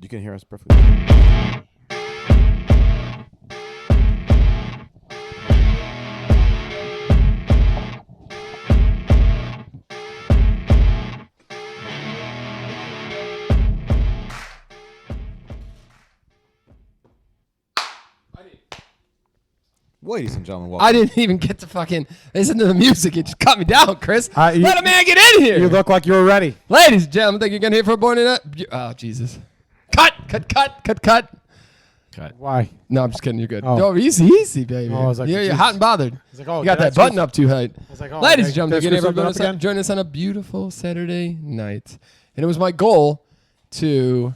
You can hear us perfectly. Ladies and gentlemen, welcome. I didn't even get to fucking listen to the music. It just cut me down, Chris. Let a man get in here. You look like you were ready. Ladies and gentlemen, think you're going to hear for a born in it? Oh, Jesus. Cut. Why? No, I'm just kidding. You're good. Oh. No, easy, baby. Oh, I was like, you're Jesus. hot and bothered. I was like, oh, you got did I that button screw- up too high. I was like, oh, Ladies and did gentlemen, I thank you screw for something up again? joining us on a beautiful Saturday night. And it was my goal to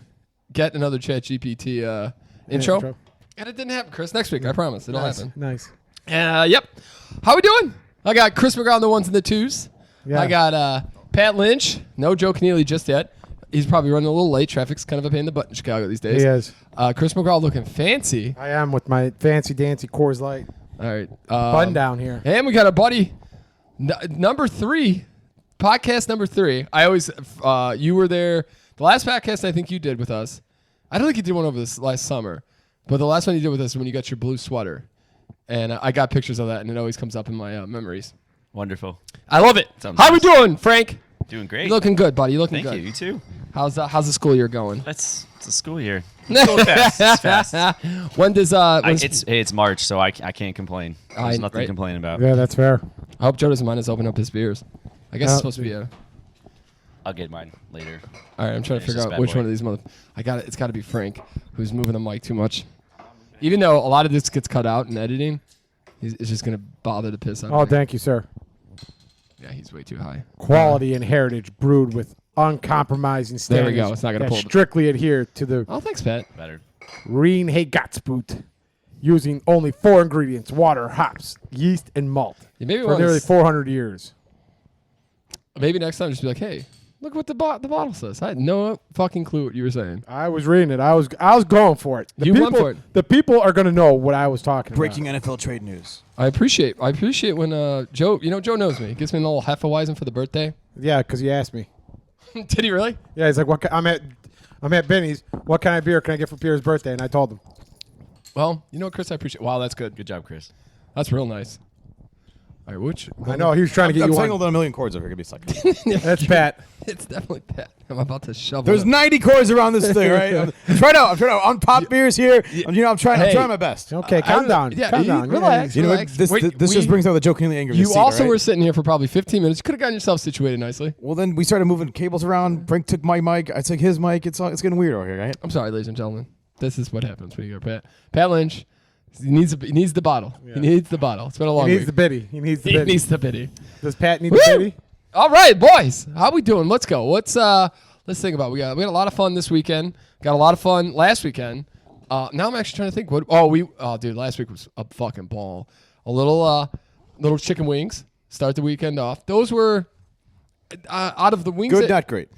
get another ChatGPT intro. And it didn't happen, Chris. Next week, I promise. It'll happen. Nice. Yep. How we doing? I got Chris McGraw on the ones and the twos. Yeah. I got Pat Lynch. No Joe Keneally just yet. He's probably running a little late. Traffic's kind of a pain in the butt in Chicago these days. He is. Chris McGraw looking fancy. I am with my fancy dancy Coors Light. All right. Button down here. And we got our buddy, number 3, podcast number 3. I always, you were there. The last podcast I think you did with us, I don't think you did one over this last summer, but the last one you did with us is when you got your blue sweater. And I got pictures of that, and it always comes up in my memories. Wonderful. I love it. Sounds How we nice. doing, Frank? Doing great. You looking good, buddy. You looking Thank good. you. You too. How's the school year going? It's a school year. It's going fast. It's fast. When does It's March, so I can't complain. There's nothing to complain about. Yeah, that's fair. I hope Joe doesn't mind us opening up his beers. I guess it's supposed to be a. I'll get mine later. All right, I'm trying to Finish figure this out bad which boy. one of these It's got to be Frank, who's moving the mic too much. Even though a lot of this gets cut out in editing, it's just gonna bother the piss out Oh, of me. thank you, sir. Yeah, he's way too high. Quality and heritage brewed with uncompromising There standards. we go. It's not gonna that pull. strictly adhere to the Oh, thanks, Pat. Better. Reinheitsgebot, using only 4 ingredients: water, hops, yeast, and malt. Yeah, maybe For nearly 400 years. maybe next time just be like, hey, look what the bottle says. I had no fucking clue what you were saying. I was reading it. I was going for it. You went for it. The people are going to know what I was talking Breaking about. NFL trade news. I appreciate when Joe. Joe knows me. He gives me a little Hefeweizen for the birthday. Yeah, because he asked me. Did he really? Yeah, he's like, "What? I'm at Benny's. What kind of beer can I get for Pierre's birthday?" And I told him. Well, Chris, I appreciate. Wow, that's good. Good job, Chris. That's real nice. All right, which? I know he was trying to get I'm you tangled one. in a million cords over here. Give me a second. That's Pat. It's definitely Pat. I'm about to shovel. There's it. 90 cords around this thing, right? I'm trying to unpop beers here. I'm trying Hey. my best. Okay, calm down. Yeah, calm you down. relax. You know what? Relax. This Wait, just brings out the jokingly angry. You seat, also right? were sitting here for probably 15 minutes. You could have gotten yourself situated nicely. Well, then we started moving cables around. Frank took my mic. I took his mic. It's getting weird over here, right? I'm sorry, ladies and gentlemen. This is what happens when you go Pat Lynch. He needs the bottle. Yeah. He needs the bottle. It's been a long He needs week. the biddy. He needs the He biddy. needs the biddy. Does Pat need Woo! the biddy? All right, boys. How we doing? Let's go. Let's think about it. We had a lot of fun this weekend. Got a lot of fun last weekend. Now I'm actually trying to think. Dude, last week was a fucking ball. A little chicken wings. Start the weekend off. Those were out of the wings. Good, not great.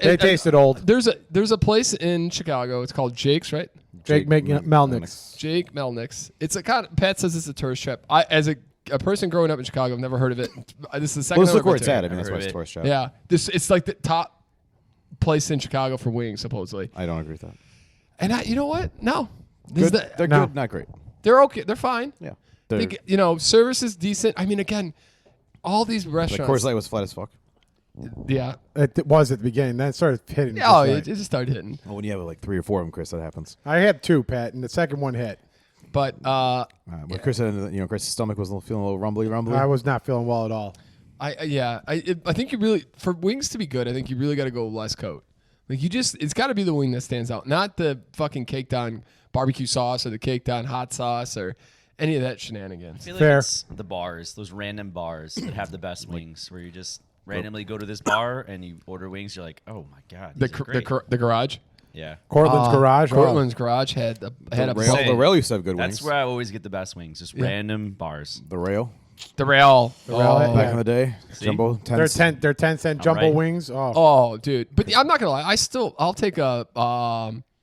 They tasted old. There's a place in Chicago. It's called Jake's, right? Jake Melnick's. Jake Melnick's. It's a kind of, Pat says it's a tourist trap. As a person growing up in Chicago, I've never heard of it. This is the second Well, time look I've where been it's to at. it. I mean, that's I've why heard it's of it. tourist trap. Yeah, it's like the top place in Chicago for wings, supposedly. I don't agree with that. And you know what? No, They're No. good, not great. they're okay. They're fine. Yeah. They service is decent. I mean, again, all these The restaurants. Coors Light was flat as fuck. Yeah. It was at the beginning. Then it started hitting. Oh, just it right. just started hitting. Well, when you have like 3 or 4 of them, Chris, that happens. I had 2, Pat, and the second one hit. But When Chris said, Chris's stomach was feeling a little rumbly. I was not feeling well at all. I think you really, for wings to be good, I think you really got to go less coat. Like it's got to be the wing that stands out, not the fucking caked on barbecue sauce or the caked on hot sauce or any of that shenanigans. I feel Fair. like it's the bars, those random bars that have the best wings, where you just randomly go to this bar and you order wings. You're like, oh my god, these are great. The garage. Yeah, Cortland's Garage. Cortland's garage had a The rail used to have good wings. that's where I always get the best wings. Just random bars. The rail. the rail. rail, Back yeah. in the day. See? Jumbo. They're 10-cent jumbo right. wings. Oh. Oh, dude. But I'm not gonna lie. I'll take a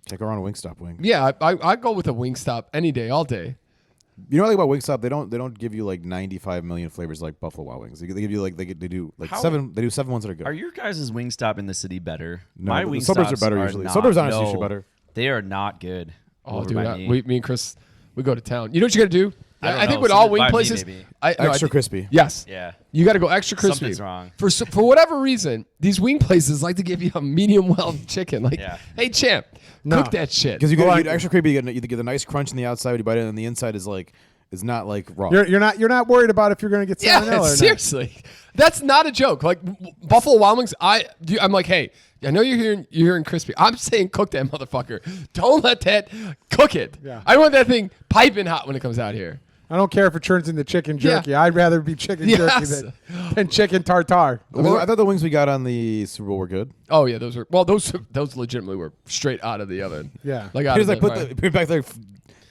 Take her on a Wingstop wing. yeah. I go with a Wingstop any day, all day. You know what I like about Wingstop? They don't give you like 95 million flavors like Buffalo Wild Wings. They give you like they do like seven. They do 7 ones that are good. Are your guys' Wingstop in the city better? No, My the Wingstops suburbs are better usually. Suburbs honestly usually better. They are not good. Oh, over dude, by me. me and Chris, we go to town. You know what you got to do? I don't I think know, with all something wing by me, places, maybe. Extra crispy. Yes. Yeah. You got to go extra crispy. Something's wrong. For whatever reason, these wing places like to give you a medium well chicken. Like, Yeah. hey champ, No. cook that shit. Because you get extra crispy, you get a nice crunch on the outside when you bite it, and the inside is not like raw. You're not worried about if you're going to get salmonella Yeah, or not. seriously, that's not a joke. Like Buffalo Wild Wings, I'm like, hey, I know you're hearing crispy. I'm saying cook that motherfucker. Don't let that cook it. Yeah. I want that thing piping hot when it comes out here. I don't care if it turns into chicken jerky. Yeah. I'd rather be chicken jerky than chicken tartare. I thought the wings we got on the Super Bowl were good. Oh yeah, those legitimately were straight out of the oven. Yeah. Like out He of was like, the put it back there,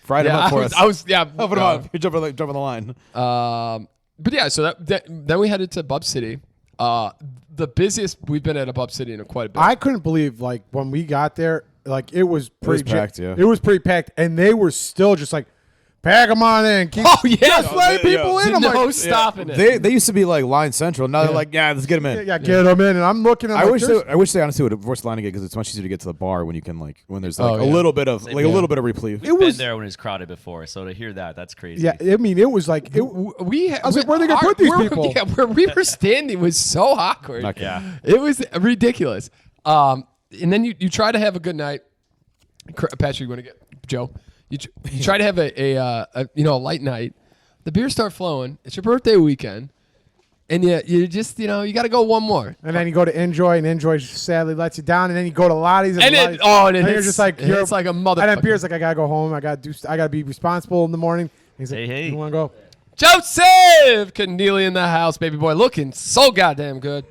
fried them up for us. I was Oh, put them on. You're jumping the line. But yeah, so then we headed to Bub City. The busiest we've been at a Bub City in quite a bit. I couldn't believe like when we got there, like it was pretty packed, yeah. It was pretty packed, and they were still just like, pack them on in. Keep just let people in. I'm no like, stopping it. They used to be like line central. Now they're like, let's get them in. yeah, get them in, and I'm looking at. I wish they honestly would have forced line again because it's much easier to get to the bar when you can when there's like a little bit of a little bit of reprieve. It was Been there when it was crowded before, so to hear that's crazy. Yeah, I mean, it was like I was like, where are they gonna put these people? Yeah, where we were standing was so awkward. Not good. Yeah. It was ridiculous. And then you try to have a good night. Patrick, you want to get Joe? You try to have a light night. The beers start flowing. It's your birthday weekend, and you just you got to go one more. And then you go to Enjoy, and Enjoy sadly lets you down. And then you go to Lottie's, And you're just like it's like a motherfucker. And then Beer's like, I gotta go home. I gotta be responsible in the morning. He's like, Hey. you want to go? Joseph Keneally in the house, baby boy, looking so goddamn good.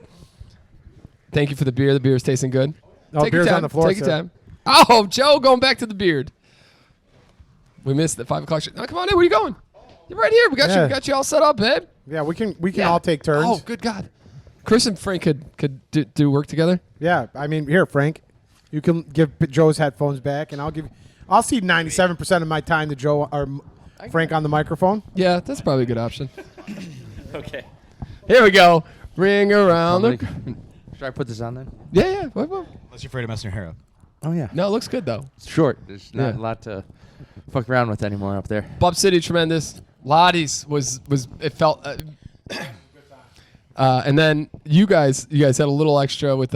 Thank you for the beer. The beer is tasting good. No, Take your beer's time. on the floor. Take your sir. time. Oh, Joe, going back to the beard. We missed the 5 o'clock shit. No, come on in. Where are you going? You're right here. We got you all set up, babe. Yeah, we can all take turns. Oh, good God. Chris and Frank could do work together. Yeah, I mean, here, Frank, you can give Joe's headphones back, and I'll cede 97% of my time to Joe or Frank on the microphone. Yeah, that's probably a good option. Okay. Here we go. Ring around the. Should I put this on then? Yeah. What? Unless you're afraid of messing your hair up. Oh yeah. No, it looks good though. It's short. There's not Yeah. a lot to fuck around with anymore up there. Bub City, tremendous. Lottie's was it felt. And then you guys had a little extra with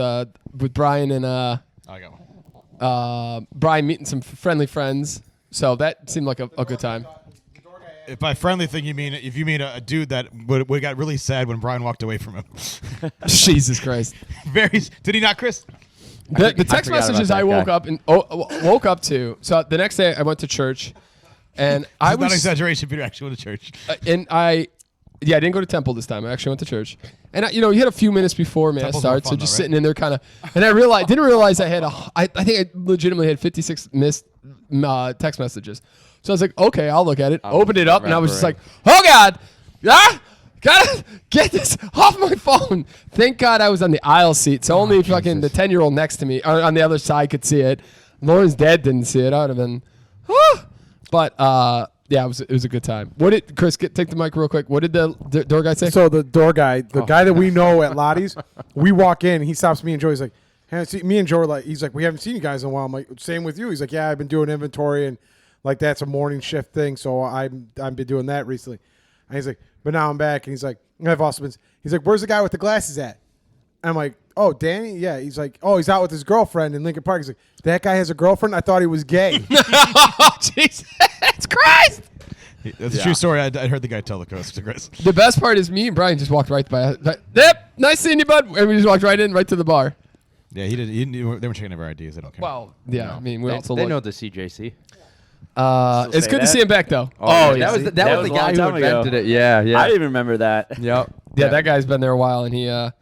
Brian and I got one. Brian meeting some friendly friends. So that seemed like a good time. If by friendly thing you mean if you mean a dude that would got really sad when Brian walked away from him. Jesus Christ. Did he not, Chris? The text forgot about messages that I woke up to. So the next day I went to church, and I It's not was an exaggeration. Peter actually went to church. I didn't go to temple this time. I actually went to church, and you had a few minutes before mass Temple's more starts, so fun, just though, sitting in there kind of. And I didn't realize I had I think I legitimately had 56 missed text messages. So I was like, okay, I'll look at it. Opened it up, and I was just like, oh God, gotta get this off my phone. Thank God I was on the aisle seat, so only fucking the 10-year-old next to me on the other side could see it. Lauren's dad didn't see it. I would have been, but yeah, it was a good time. What did Chris take the mic real quick? What did the door guy say? So the door guy, the guy that we know at Lottie's, we walk in, he stops me and Joe. He's like, hey, me and Joe are like, he's like, we haven't seen you guys in a while. I'm like, same with you. He's like, yeah, I've been doing inventory and like that's a morning shift thing. So I've been doing that recently. And he's like, but now I'm back. And he's like, I've also been. He's like, where's the guy with the glasses at? And I'm like, oh, Danny? Yeah. He's like, oh, he's out with his girlfriend in Lincoln Park. He's like, that guy has a girlfriend? I thought he was gay. Oh, Jesus Christ! That's a true story. I heard the guy tell the Chris. The best part is me and Brian just walked right by. Yep, nice seeing you, bud. And we just walked right to the bar. Yeah, he did. They weren't checking our IDs. They don't care. Well, yeah. I mean, we They, also they look. know the CJC. It's say good to that? see him back though. Oh, yeah. That was That the was a guy long who time ago. invented it. Yeah. I didn't even remember that. Yep. Yeah, that guy's been there a while, and it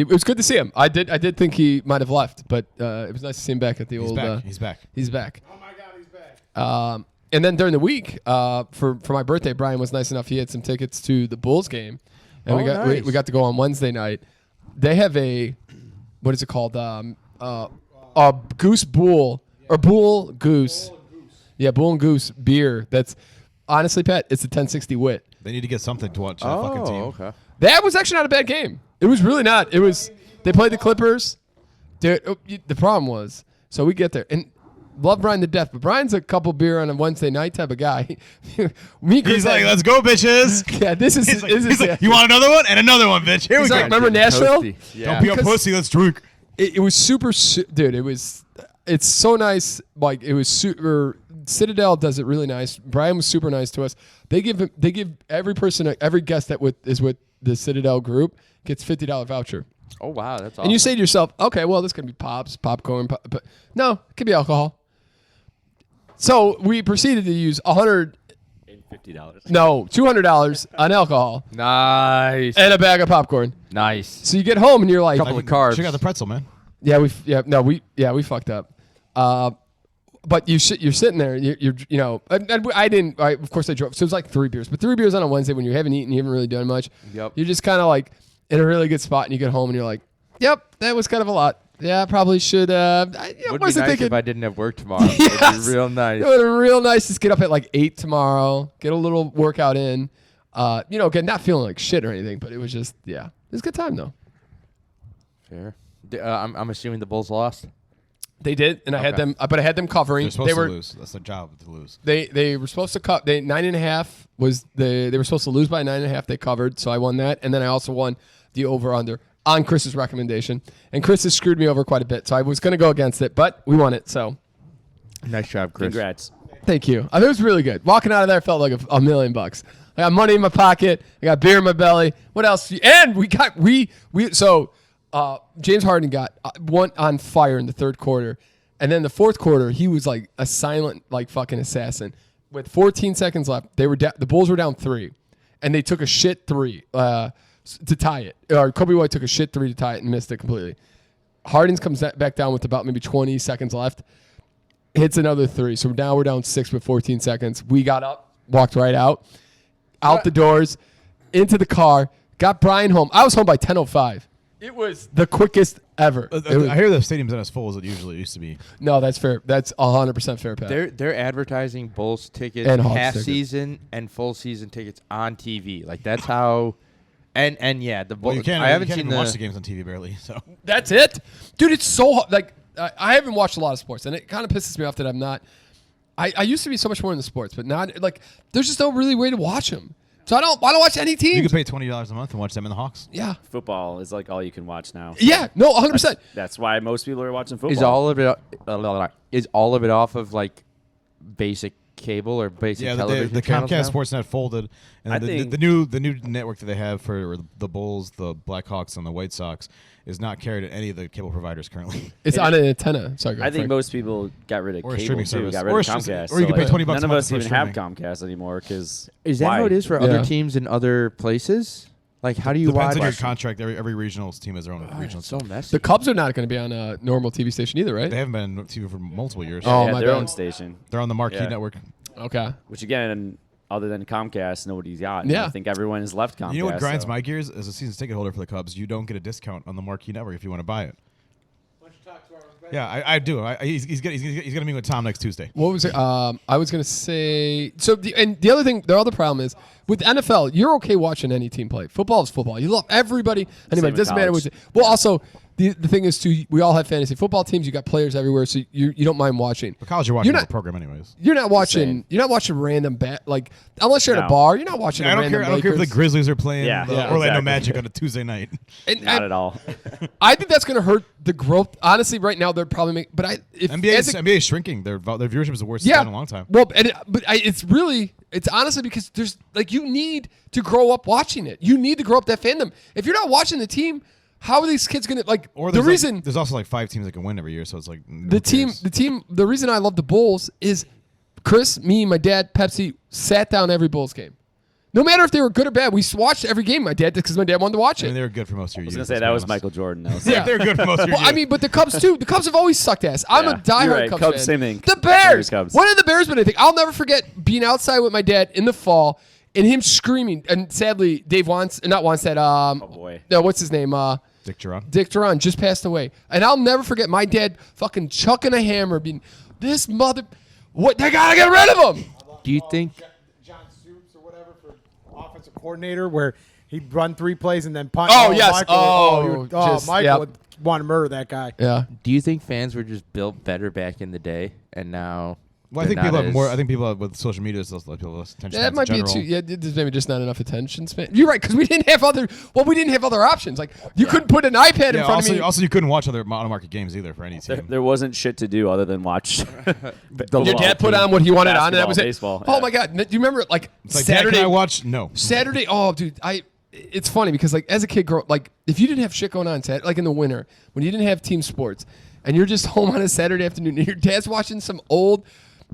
was good to see him. I did think he might have left, but it was nice to see him back at the He's old. back. He's back. He's back. Oh, my God, he's back. And then during the week, for my birthday, Brian was nice enough. He had some tickets to the Bulls game, and we got to go on Wednesday night. They have a what is it called? A goose bull or bull goose. Yeah, Bull and Goose beer. That's honestly, Pat, it's a 1060 wit. They need to get something to watch that fucking team. okay. That was actually not a bad game. It was really not. It was. They played the Clippers. Dude, the problem was, so we get there and love Brian to death, but Brian's a couple beer on a Wednesday night type of guy. He's like, let's go, bitches. Yeah, this is. He's like, you want another one and another one, bitch. Here we He's go. like, remember Nashville? Toasty. Yeah. Don't be a Because- pussy. Let's drink. It was super, dude. It was. It's so nice. Like it was super. Citadel does it really nice. Brian was super nice to us. They give every person, every guest that is with the Citadel group gets $50 voucher. Oh wow, that's awesome. And you say to yourself, okay, well, this is going to be pops, popcorn, but no, it could be alcohol. So we proceeded to use $200 on alcohol nice, and a bag of popcorn. nice. So you get home and you're like, Couple of carbs. Check out the pretzel, man. we fucked up. But you're sitting there, of course I drove. So it was like 3 beers, but 3 beers on a Wednesday when you haven't eaten, you haven't really done much. Yep. You're just kind of like in a really good spot, and you get home and you're like, yep, that was kind of a lot. Yeah, I probably should. Would be nice thinking. if I didn't have work tomorrow. Yes. It'd be real nice. It would be real nice to get up at like 8 tomorrow, get a little workout in. Again, not feeling like shit or anything, but it was just, it was a good time though. Fair. I'm assuming the Bulls lost. They did, and I had them, but I had them covering. They're supposed to lose. That's their job to lose. They were supposed to cut. 9.5 was they were supposed to lose by 9.5. They covered, so I won that, and then I also won the over under on Chris's recommendation. And Chris has screwed me over quite a bit, so I was going to go against it, but we won it. So Nice job, Chris. Congrats. thank you. It was really good. Walking out of there felt like $1 million. I got money in my pocket. I got beer in my belly. What else? And James Harden got one on fire in the third quarter. And then the fourth quarter, he was like a silent, like fucking assassin. With 14 seconds left, the Bulls were down 3. And they took a shit 3 to tie it. Or Kobe White took a shit 3 to tie it and missed it completely. Harden comes back down with about maybe 20 seconds left. Hits another 3. So now we're down 6 with 14 seconds. We got up, walked right out the doors, into the car, got Brian home. I was home by 10:05. It was the quickest ever. I hear the stadium's not as full as it usually used to be. No, that's fair. That's 100% fair, Pat. They're advertising Bulls tickets, And Hawks half tickets. season and full season tickets on TV. Like that's how. And yeah, the Bulls. Well, you can't. I haven't you can't seen even the. watch the games on TV barely. So That's it, dude. It's so hard. Like I haven't watched a lot of sports, and it kind of pisses me off that I'm not. I used to be so much more in the sports, but not like there's just no really way to watch them. So I don't watch any team. you can pay $20 a month and watch them and the Hawks. Yeah. Football is like all you can watch now. Yeah. No. 100%. That's why most people are watching football. Is all of it off of like basic cable or basic Yeah, television the channels Comcast now? Sportsnet folded, and I the think- new network that they have for the Bulls, the Blackhawks, and the White Sox is not carried at any of the cable providers currently. It's on an antenna. Sorry, I think Frank. most people got rid of Or a cable streaming too. service. Got Or rid a of stream- Comcast. or you so, can pay like, $20 a none of month us for even have streaming. Comcast anymore because Is that how it is for Yeah. other teams in other places? Like, how do you Depends watch? on your contract. Every regional team has their own regional. It's so team. messy. The Cubs are not going to be on a normal TV station either, right? They haven't been on TV for multiple years. Oh, they my have their bad. own station. They're on the Marquee Yeah. network. Okay. Which again, other than Comcast, nobody's got. Yeah. I think everyone has left Comcast. You know what grinds so. my gears? As a season ticket holder for the Cubs, you don't get a discount on the Marquee network if you want to buy it. Yeah, I do. He's gonna meet with Tom next Tuesday. What was it? I was going to say. So the other thing, the other problem is with NFL, you're okay watching any team play. Football is football. You love everybody. Anybody with doesn't matter. college. Well, also the thing is too. We all have fantasy football teams. You got players everywhere, so you don't mind watching. For college, you're watching You're the not- program anyways. You're not watching. Same. You're not watching random like unless you're at a No. bar. You're not watching. I a don't random care. I don't care if the Lakers. Grizzlies are playing Yeah. the Yeah, Orlando exactly. Magic on a Tuesday night. And Not at all. I think that's going to hurt the growth. Honestly, right now they're probably making. But NBA is shrinking. Their viewership is the worst it's been in a long time. Well, it's honestly because there's like you need to grow up watching it. You need to grow up that fandom. If you're not watching the team, how are these kids gonna like? Or The there's reason there's also like 5 teams that can win every year, so it's like the reason I love the Bulls is Chris, me, my dad, Pepsi sat down every Bulls game. No matter if they were good or bad, we watched every game. My dad did because my dad wanted to watch I mean, it. they were good for most of your I was years. gonna say let's that be was honest. Michael Jordan. Though, so. Yeah. They're good for most of your Well, years. I mean, but the Cubs too. The Cubs have always sucked ass. I'm a Yeah. diehard You're right. Cubs Cubs, fan. same thing. The Bears. Cubs. When have the Bears been anything? I'll never forget being outside with my dad in the fall and him screaming. And sadly, Dave Wannstedt. Oh boy. No, what's his name? Dick Duran. Dick Duran just passed away. And I'll never forget my dad fucking chucking a hammer, being this mother. What? They gotta get rid of him. Do you think? John Stoops or whatever for offensive coordinator, where he'd run 3 plays and then punt? Oh, yes. Michael would want to murder that guy. Yeah. Do you think fans were just built better back in the day, and now? Well, I think people have more. I think people have, with social media, there's less people less attention. That might be too. Yeah, there's maybe just not enough attention span. You're right, because we didn't have other. Well, we didn't have other options. Like you couldn't put an iPad in front of me. Also, you couldn't watch other mono-market games either for any team. There wasn't shit to do other than watch. Your dad put on what he wanted on, and that was it. Baseball, oh my God! Do you remember like It's like, Saturday? Can I watch? No. Saturday. Oh, dude, It's funny because like as a kid, like if you didn't have shit going on, like in the winter when you didn't have team sports, and you're just home on a Saturday afternoon, and your dad's watching some old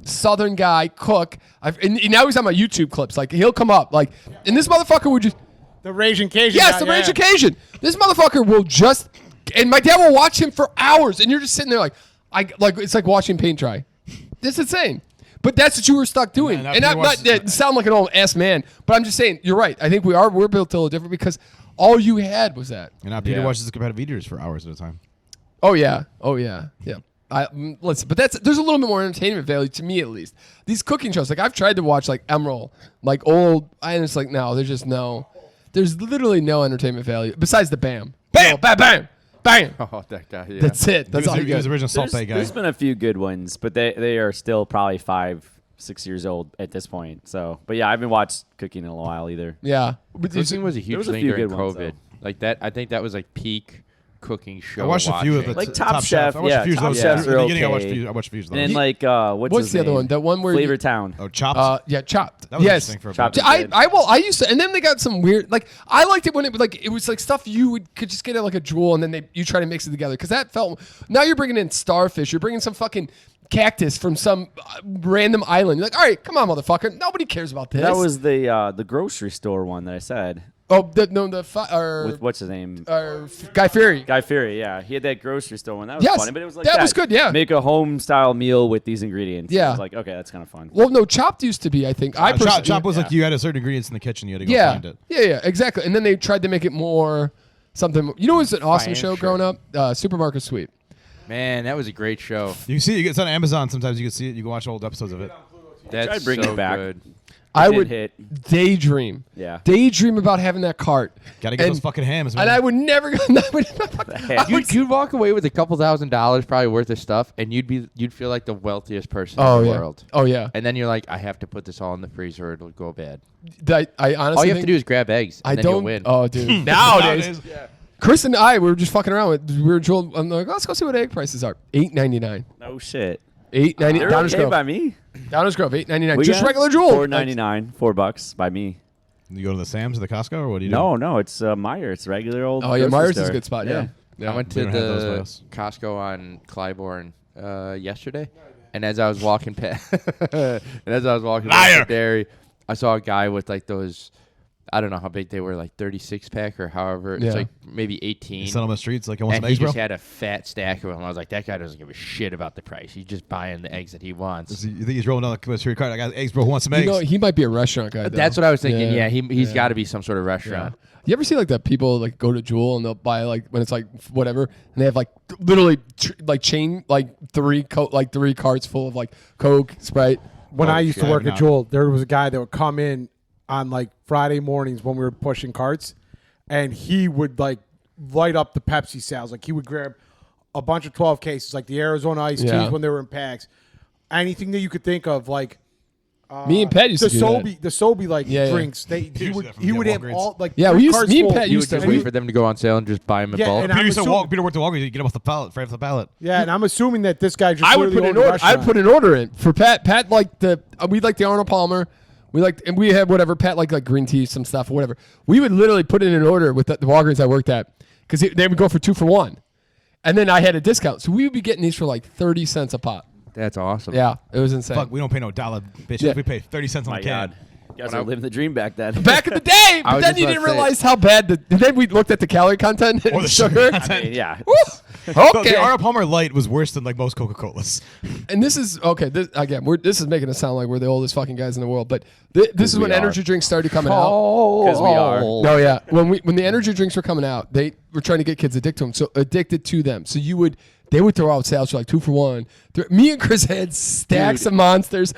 Southern guy cook. And now he's on my YouTube clips. Like he'll come up, like, and this motherfucker would just The Raging Cajun. yes, guy, the Raging Cajun. This motherfucker will just, and my dad will watch him for hours, and you're just sitting there like it's like watching paint dry. It's insane. But that's what you were stuck doing. Yeah, and I'm not sound like an old ass man, but I'm just saying you're right. I think we're built a little different because all you had was that. And now Peter watches the competitive eaters for hours at a time. Oh yeah. Listen, but there's a little bit more entertainment value to me at least. These cooking shows, like I've tried to watch like Emerald, like old, and it's like no, there's literally no entertainment value besides the bam, bam, bam, bam, bam. Oh, that guy. Yeah. That's it. That's all you He was get. the original Salt Bay guy. There's been a few good ones, but they are still probably 5-6 years old at this point. So, but yeah, I haven't watched cooking in a while either. Yeah, but Cooking was a huge was a thing few during good ones, COVID. Like that, I think that was like peak cooking show. I watched a few of the Like t- Top Chef, I watched yeah, a few of Top those. Chefs In are the beginning, okay. I watched a few of those. And then like what's his the other name? one? That one where Flavor Town. Oh, Chopped. yeah, Chopped. That was yes, interesting for a Chopped bit. is good. I used to, and then they got some weird. Like I liked it when it was like stuff you could just get at like a Jewel, and then you try to mix it together because that felt. Now you're bringing in starfish. You're bringing some fucking cactus from some random island. You're like, all right, come on, motherfucker. Nobody cares about this. That was the grocery store one that I said with with what's his name? Guy Fieri. Guy Fieri, yeah. He had that grocery store one. That was Yes, funny, but it was like that was good, yeah. Make a home style meal with these ingredients. Yeah. I was like, okay, that's kind of fun. Well, no, Chopped used to be. I think Chop was like you had a certain ingredients in the kitchen. You had to go find it. Yeah, exactly. And then they tried to make it more something. You know, what was an awesome Fire show shit. growing up? Supermarket Sweep. Man, that was a great show. You see, it's on Amazon. Sometimes you can see it. You can watch old episodes of it. That's Tried bringing so it back. good. I did would hit. daydream. Yeah. Daydream about having that cart. Got to get those fucking hams, man. And I would never go. You'd walk away with a couple $1,000s probably worth of stuff, and you'd feel like the wealthiest person in the world. Oh yeah. And then you're like, I have to put this all in the freezer; or it'll go bad. I honestly. All you have to do is grab eggs. And I then don't. You'll win. Oh, dude. Nowadays, Chris and I we were just fucking around with. We were Joel. I'm like, let's go see what egg prices are. $8.99. No shit. $8.99. They're Downers okay Grove. by me. Downers Grove. $8.99. We Just got regular Jewel. $4.99, $4 by me. You go to the Sam's or the Costco, or what do you do? No, it's Meijer. It's regular old. Oh yeah, grocery Myers store. is a good spot. Yeah. I went We to don't have those by the us. Costco on Clybourne yesterday, and as I was walking past, past the dairy, I saw a guy with like those. I don't know how big they were, like 36 pack or however. It's Yeah. like maybe 18. You sit on the streets like I want And some he eggs, bro. just had a fat stack of them. I was like, that guy doesn't give a shit about the price. He's just buying the eggs that he wants. You think he's rolling down the street cart? I got eggs, bro. Who wants some You eggs? know, he might be a restaurant guy. Though. That's what I was thinking. Yeah, he's Yeah. got to be some sort of restaurant. You ever see like that people like go to Jewel and they'll buy like when it's like whatever and they have like literally chain like three carts full of like Coke, Sprite. When I used to work no. at Jewel, there was a guy that would come in on like Friday mornings when we were pushing carts, and he would like light up the Pepsi sales. Like he would grab a bunch of 12 cases, like the Arizona iced teas when they were in packs, anything that you could think of, like. Me and Pat used to do that. The Sobe like Yeah. drinks. He Here's would that from he would have Walgreens. all like Yeah, three we used- carts me and full. Pat You used would just to- wait for them to go on sale and just buy them in Yeah, bulk. and Peter I'm used to assuming- Peter worked at Walgreens. You get off the pallet, right off the pallet. Yeah, and I'm assuming that this guy just I would literally put an owned a order. I'd restaurant. put an order in for Pat. Pat liked we liked the Arnold Palmer. And we had whatever. Pat liked like green tea, some stuff, or whatever. We would literally put in an order with the Walgreens I worked at because they would go for 2 for $1, and then I had a discount, so we would be getting these for like 30 cents a pop. That's awesome. Yeah, it was insane. Fuck, we don't pay no dollar, bitches. Yeah. We pay 30 cents on My a can. God. You guys were living the dream back then. Back in the day, but was then just you about didn't to say- realize how bad. Then we looked at the calorie content and Or the sugar. sugar. I mean, yeah. Woo! Okay. The Arnold Palmer Light was worse than like most Coca-Colas. And this is okay. This is making it sound like we're the oldest fucking guys in the world. But this is when energy drinks started coming out. Because we are. No, yeah. When the energy drinks were coming out, they were trying to get kids addicted to them. So they would throw out sales for like 2 for $1. Me and Chris had stacks of Monsters.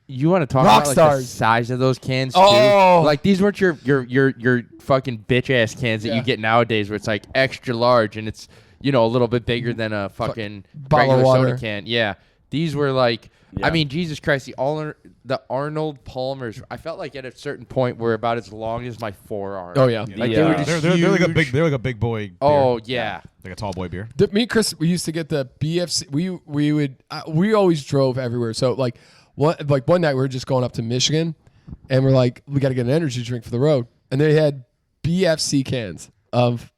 You want to talk Rock about like, stars. the size of those cans Oh. too? Like these weren't your fucking bitch ass cans that you get nowadays, where it's like extra large and it's a little bit bigger than a fucking bottle of regular water. soda can. Yeah, these were like. I mean, Jesus Christ, the Arnold Palmers. I felt like at a certain point were about as long as my forearm. Oh yeah. Like they were just They're like a huge. they're like a big boy. Beer. Oh yeah. Like a tall boy beer. Me and Chris, we used to get the BFC. We always drove everywhere. So like one night we were just going up to Michigan, and we're like, we got to get an energy drink for the road, and they had BFC cans of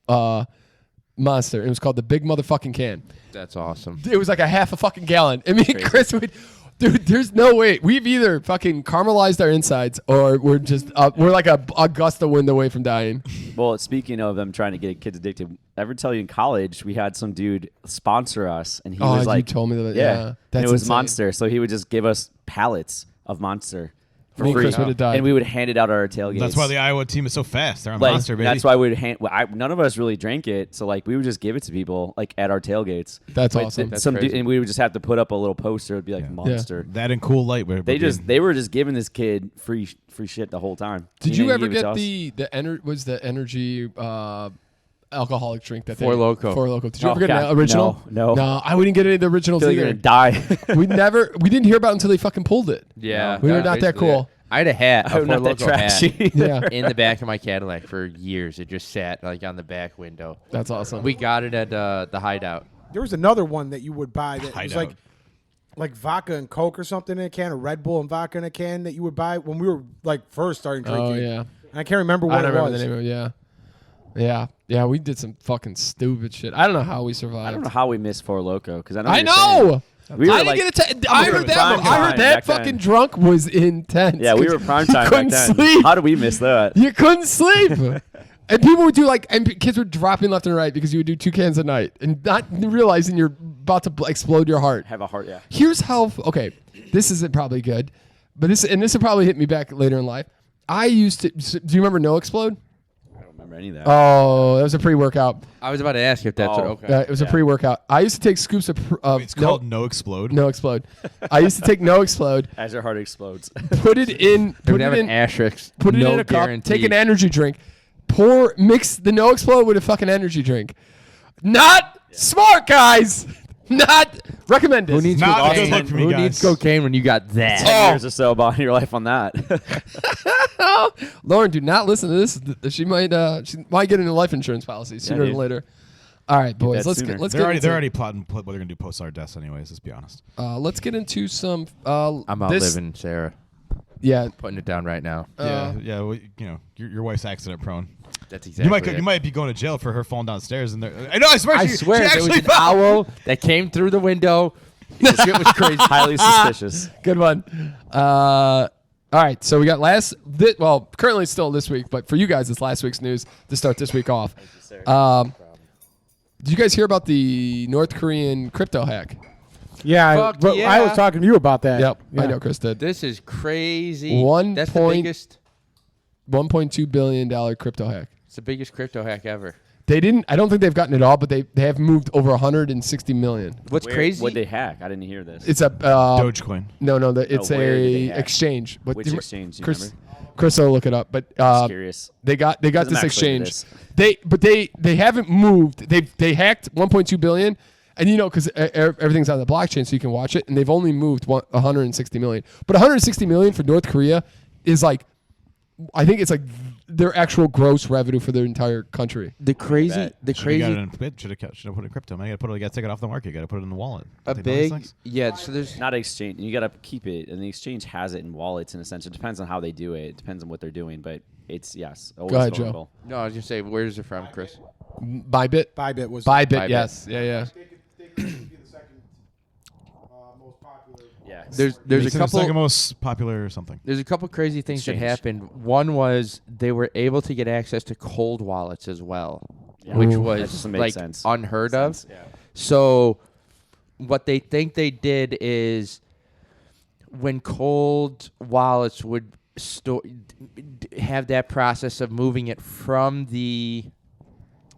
Monster. It was called the Big Motherfucking Can. That's awesome. It was like a half a fucking gallon. And me and Chris would. Dude, there's no way. We've either fucking caramelized our insides or we're just we're like a gust of wind away from dying. Well, speaking of them trying to get kids addicted, ever tell you in college we had some dude sponsor us, and he was like, you told me that. yeah, Yeah, and it was insane. Monster, so he would just give us pallets of Monster for Me and free, Chris would have died. and we would hand it out at our tailgates. That's why the Iowa team is so fast. They're on like, Monster, baby. that's why we would hand. None of us really drank it, so like we would just give it to people like at our tailgates. That's But awesome. That's some crazy. and we would just have to put up a little poster. It'd be like Monster. that and Cool Light. They were just giving this kid free shit the whole time. Did And you then ever he gave it get to us. the energy alcoholic drink that Four Loko. Four Loko. Did you Oh, ever get God, an original? no. No, I wouldn't get any of the I originals feel like you're either. gonna die. We didn't hear about it until they fucking pulled it. Yeah, We were that was not that basically cool. it. I had a hat, a I'm not that Four Loko hat, trashy. Yeah, in the back of my Cadillac for years. It just sat like on the back window. that's awesome. We got it at the Hideout. There was another one that you would buy that was Hideout. like vodka and Coke or something in a can, or Red Bull and vodka in a can that you would buy when we were like first starting drinking. Oh yeah, And I can't remember I what don't it remember was. the name of it. Yeah. We did some fucking stupid shit. I don't know how we survived. I don't know how we missed Four Loko because I know. We were I didn't like, get it. I we were heard that. prime I heard time that back then. fucking drunk was intense. yeah, we were prime time back couldn't then. sleep. How did we miss that? You couldn't sleep. And people would do and kids were dropping left and right because you would do 2 cans a night and not realizing you're about to explode your heart. Have a heart, yeah. Here's how. Okay, this isn't probably good, but this will probably hit me back later in life. I used to. Do you remember No Explode? I don't remember any of that. Oh, that was a pre-workout. I was about to ask if that's Oh. okay. It was a pre-workout. I used to take scoops of It's called No Explode. No Explode. I used to take No Explode, As your heart explodes. put it in, They put would have it an in, asterisk. put it no in a cup, guarantee. take an energy drink, mix the No Explode with a fucking energy drink. Not smart, guys. Not recommended. Who needs Not a cocaine? good look for me, Who guys. needs cocaine when you got that? 10 years or so about your life on that. Lauren, do not listen to this. She might get into life insurance policy sooner than dude. later. All right, boys. that Let's sooner. get. Let's They're get. already, into, they're already plotting what they're gonna do post our deaths, anyways. Let's be honest. Let's get into some. I'm outliving Sarah. Yeah. Putting it down right now. Yeah. Well, your wife's accident prone. That's exactly You might be going to jail for her falling downstairs. And I know. I swear. I she swear there was actually an fell. owl that came through the window. This shit was crazy. Highly suspicious. Good one. All right, so we got currently still this week, but for you guys, it's last week's news to start this week off. Did you guys hear about the North Korean crypto hack? Yeah, Fuck but yeah. I was talking to you about that. Yep, Yeah. I know Chris did. This is crazy. One That's the point- biggest. $1.2 billion crypto hack. It's the biggest crypto hack ever. They didn't. I don't think they've gotten it all, but they have moved over 160 million. What's crazy? What'd they hack? I didn't hear this. It's a Dogecoin. no. It's where did they a hack? exchange. What, Which do you exchange? Do you Chris, remember? Chris will look it up, but Just curious. they got Doesn't this actually do exchange. They haven't moved. They hacked 1.2 billion, and because everything's on the blockchain, so you can watch it. And they've only moved 160 million. But 160 million for North Korea is like, I think it's like their actual gross revenue for their entire country. the crazy. bet. The Should have crazy. put it in crypto. Man, you gotta take it off the market. You gotta put it in the wallet. A Don't they know these big. things? Yeah. So there's. Not exchange. You got to keep it, and the exchange has it in wallets in a sense. It depends on how they do it. It depends on what they're doing, but it's always Go ahead, Joe. historical. No, I was gonna say, where's it from, Chris? Bybit. Bybit was. Bybit. Bybit. Yes. Yeah. They could be the second most popular. Yeah. There's Makes a it the second couple. most popular or something. There's a couple crazy things that Exchange. happened. One was they were able to get access to cold wallets as well, Yeah. which Ooh. That was doesn't make like sense. unheard of. Yeah. So what they think they did is when cold wallets would have that process of moving it from the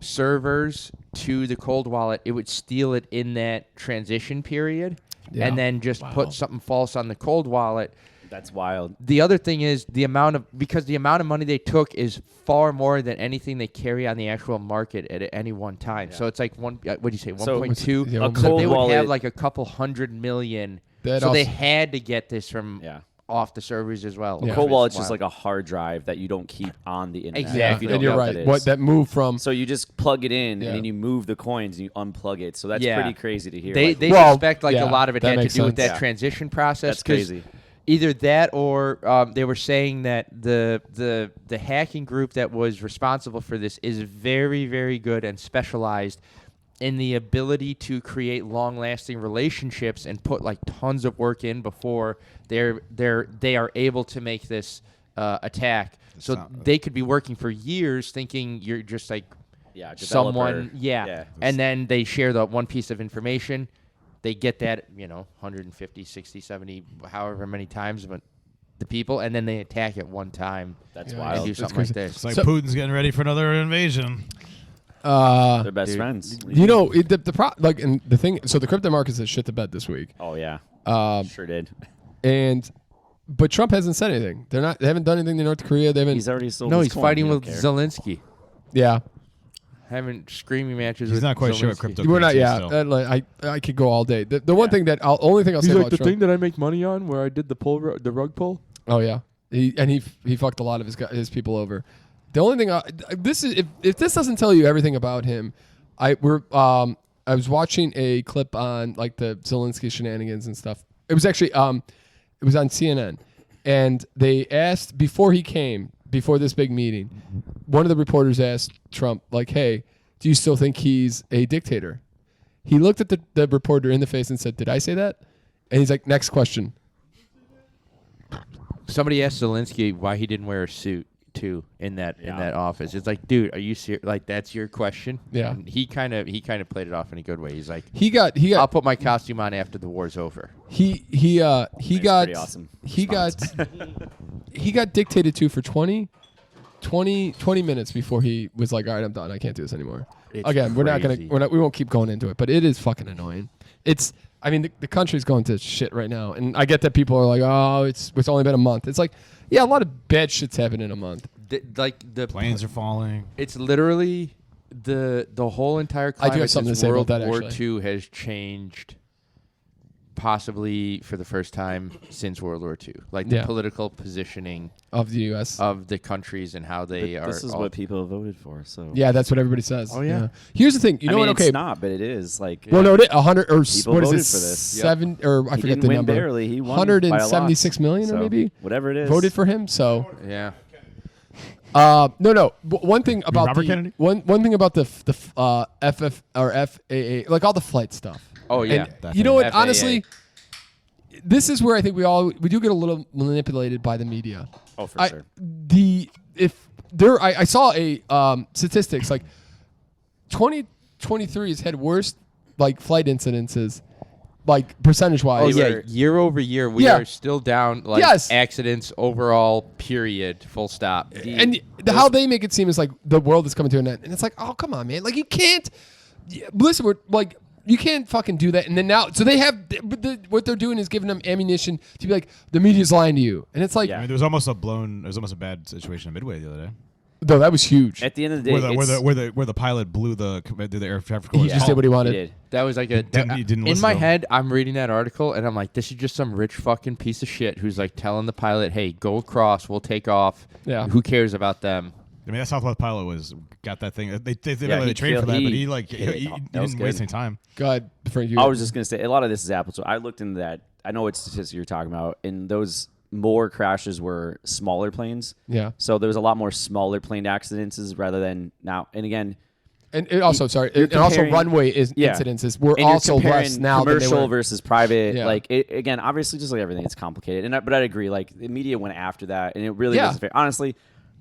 servers to the cold wallet, it would steal it in that transition period and then just put something false on the cold wallet. That's wild. The other thing is because the amount of money they took is far more than anything they carry on the actual market at any one time. So it's like what do you say, 1.2? Yeah, So they would wallet- have like a couple $100 million. That So they also- had to get this from off the servers as well. Yeah. Cold wallet's Wow. just like a hard drive that you don't keep on the internet. Exactly. If you don't And you're know right. What, What that move from? so you just plug it in Yeah. and then you move the coins and you unplug it. So that's Yeah. pretty crazy to hear. They Like, they Well, suspect like yeah, a lot of it that had to makes do with sense. that Yeah. transition process. That's 'cause crazy. Either that or they were saying that the hacking group that was responsible for this is very, very good and specialized in the ability to create long-lasting relationships and put like tons of work in before they are able to make this attack. So not- they could be working for years thinking you're just like developer. someone, and then they share the one piece of information. They get that, 150, 60, 70, however many times, but the people, and then they attack at one time. That's Yeah, And wild. do It's something crazy. like this. It's like So- Putin's getting ready for another invasion. They're best Dude. friends. And the thing. So the crypto markets has shit the bed this week. Oh yeah, sure did. But Trump hasn't said anything. They haven't done anything to North Korea. They haven't. He's already sold. No, his he's coin. fighting He with don't care. Zelensky. Yeah. Having screaming matches He's with not quite sure what Zelensky. crypto. We're not. currency is Yeah. still. I could go all day. The one thing that only thing I'll say about Trump. that I make money on, where I did the rug pull. Oh yeah. He fucked a lot of his people over. The only thing if this doesn't tell you everything about him, I was watching a clip on like the Zelensky shenanigans and stuff. It was actually it was on CNN, and they asked before this big meeting, one of the reporters asked Trump like, "Hey, do you still think he's a dictator?" He looked at the reporter in the face and said, "Did I say that?" And he's like, "Next question." Somebody asked Zelensky why he didn't wear a suit too in that office. It's like, dude, are you serious? Like, that's your question? Yeah. And he kind of played it off in a good way. He's like, He got I'll put my costume on after the war's over. he got pretty awesome he got he got dictated to for 20 minutes before he was like, all right, I'm done. I can't do this anymore. It's Again, crazy. we won't keep going into it, but it is fucking annoying. The country's going to shit right now, and I get that people are like, oh, it's only been a month. It's like, yeah, a lot of bad shit's happened in a month. The Planes are falling. It's literally the whole entire I do have climate something to since say about World that, War actually. II has changed, possibly for the first time since World War II. Like the Yeah. political positioning Of the U.S. of the countries and how they But are. this is all- what people voted for. So Yeah, that's what everybody says. Oh, yeah. Here's the thing. You I know mean, what? Okay. it's not, but it is. Like, Well, no, 100 or People what is voted this? for this. Yep. 7 or I he forget didn't the win number. barely. He won 176 million or so maybe whatever it is. voted for him. So Yeah. no. One thing about Robert the Kennedy? one thing about the FF or FAA, like all the flight stuff. Oh, yeah. And you know what? FAA. Honestly, this is where I think we do get a little manipulated by the media. Oh, for sure. I saw a statistics like 2023 has had worst like flight incidences, like percentage Oh wise. yeah, year over year we Yeah. are still down like Yes. accidents overall. Period. Full stop. And how they make it seem is like the world is coming to an end, and it's like, oh come on, man, like you can't listen. We're like. You can't fucking do that. And then now, so they have, what they're doing is giving them ammunition to be like, the media's lying to you. And it's like, Yeah. I mean, there was almost a bad situation in Midway the other day, no, that was huge. At the end of the day, where the pilot blew the air traffic He control. just did what he wanted. did. That was like a. He didn't in listen my to him. head, I'm reading that article and I'm like, this is just some rich fucking piece of shit who's like telling the pilot, "Hey, go across. We'll take off. Yeah. Who cares about them?" I mean, that Southwest pilot got that thing. They Yeah, he trained for that, but killed- he he that was didn't waste good. any time. Go ahead, Frank. You I was just gonna say a lot of this is Apple. So I looked into that. I know what statistics you're talking about, and those more crashes were smaller planes. Yeah. So there was a lot more smaller plane accidents rather than now. And again, And it also, sorry, you're and also comparing- runway Yeah. incidences were and you're also comparing less now than they commercial were. versus private. Yeah. Like again, obviously, just like everything, it's complicated. But I'd agree. Like the media went after that, and it really Yeah. wasn't fair. Honestly,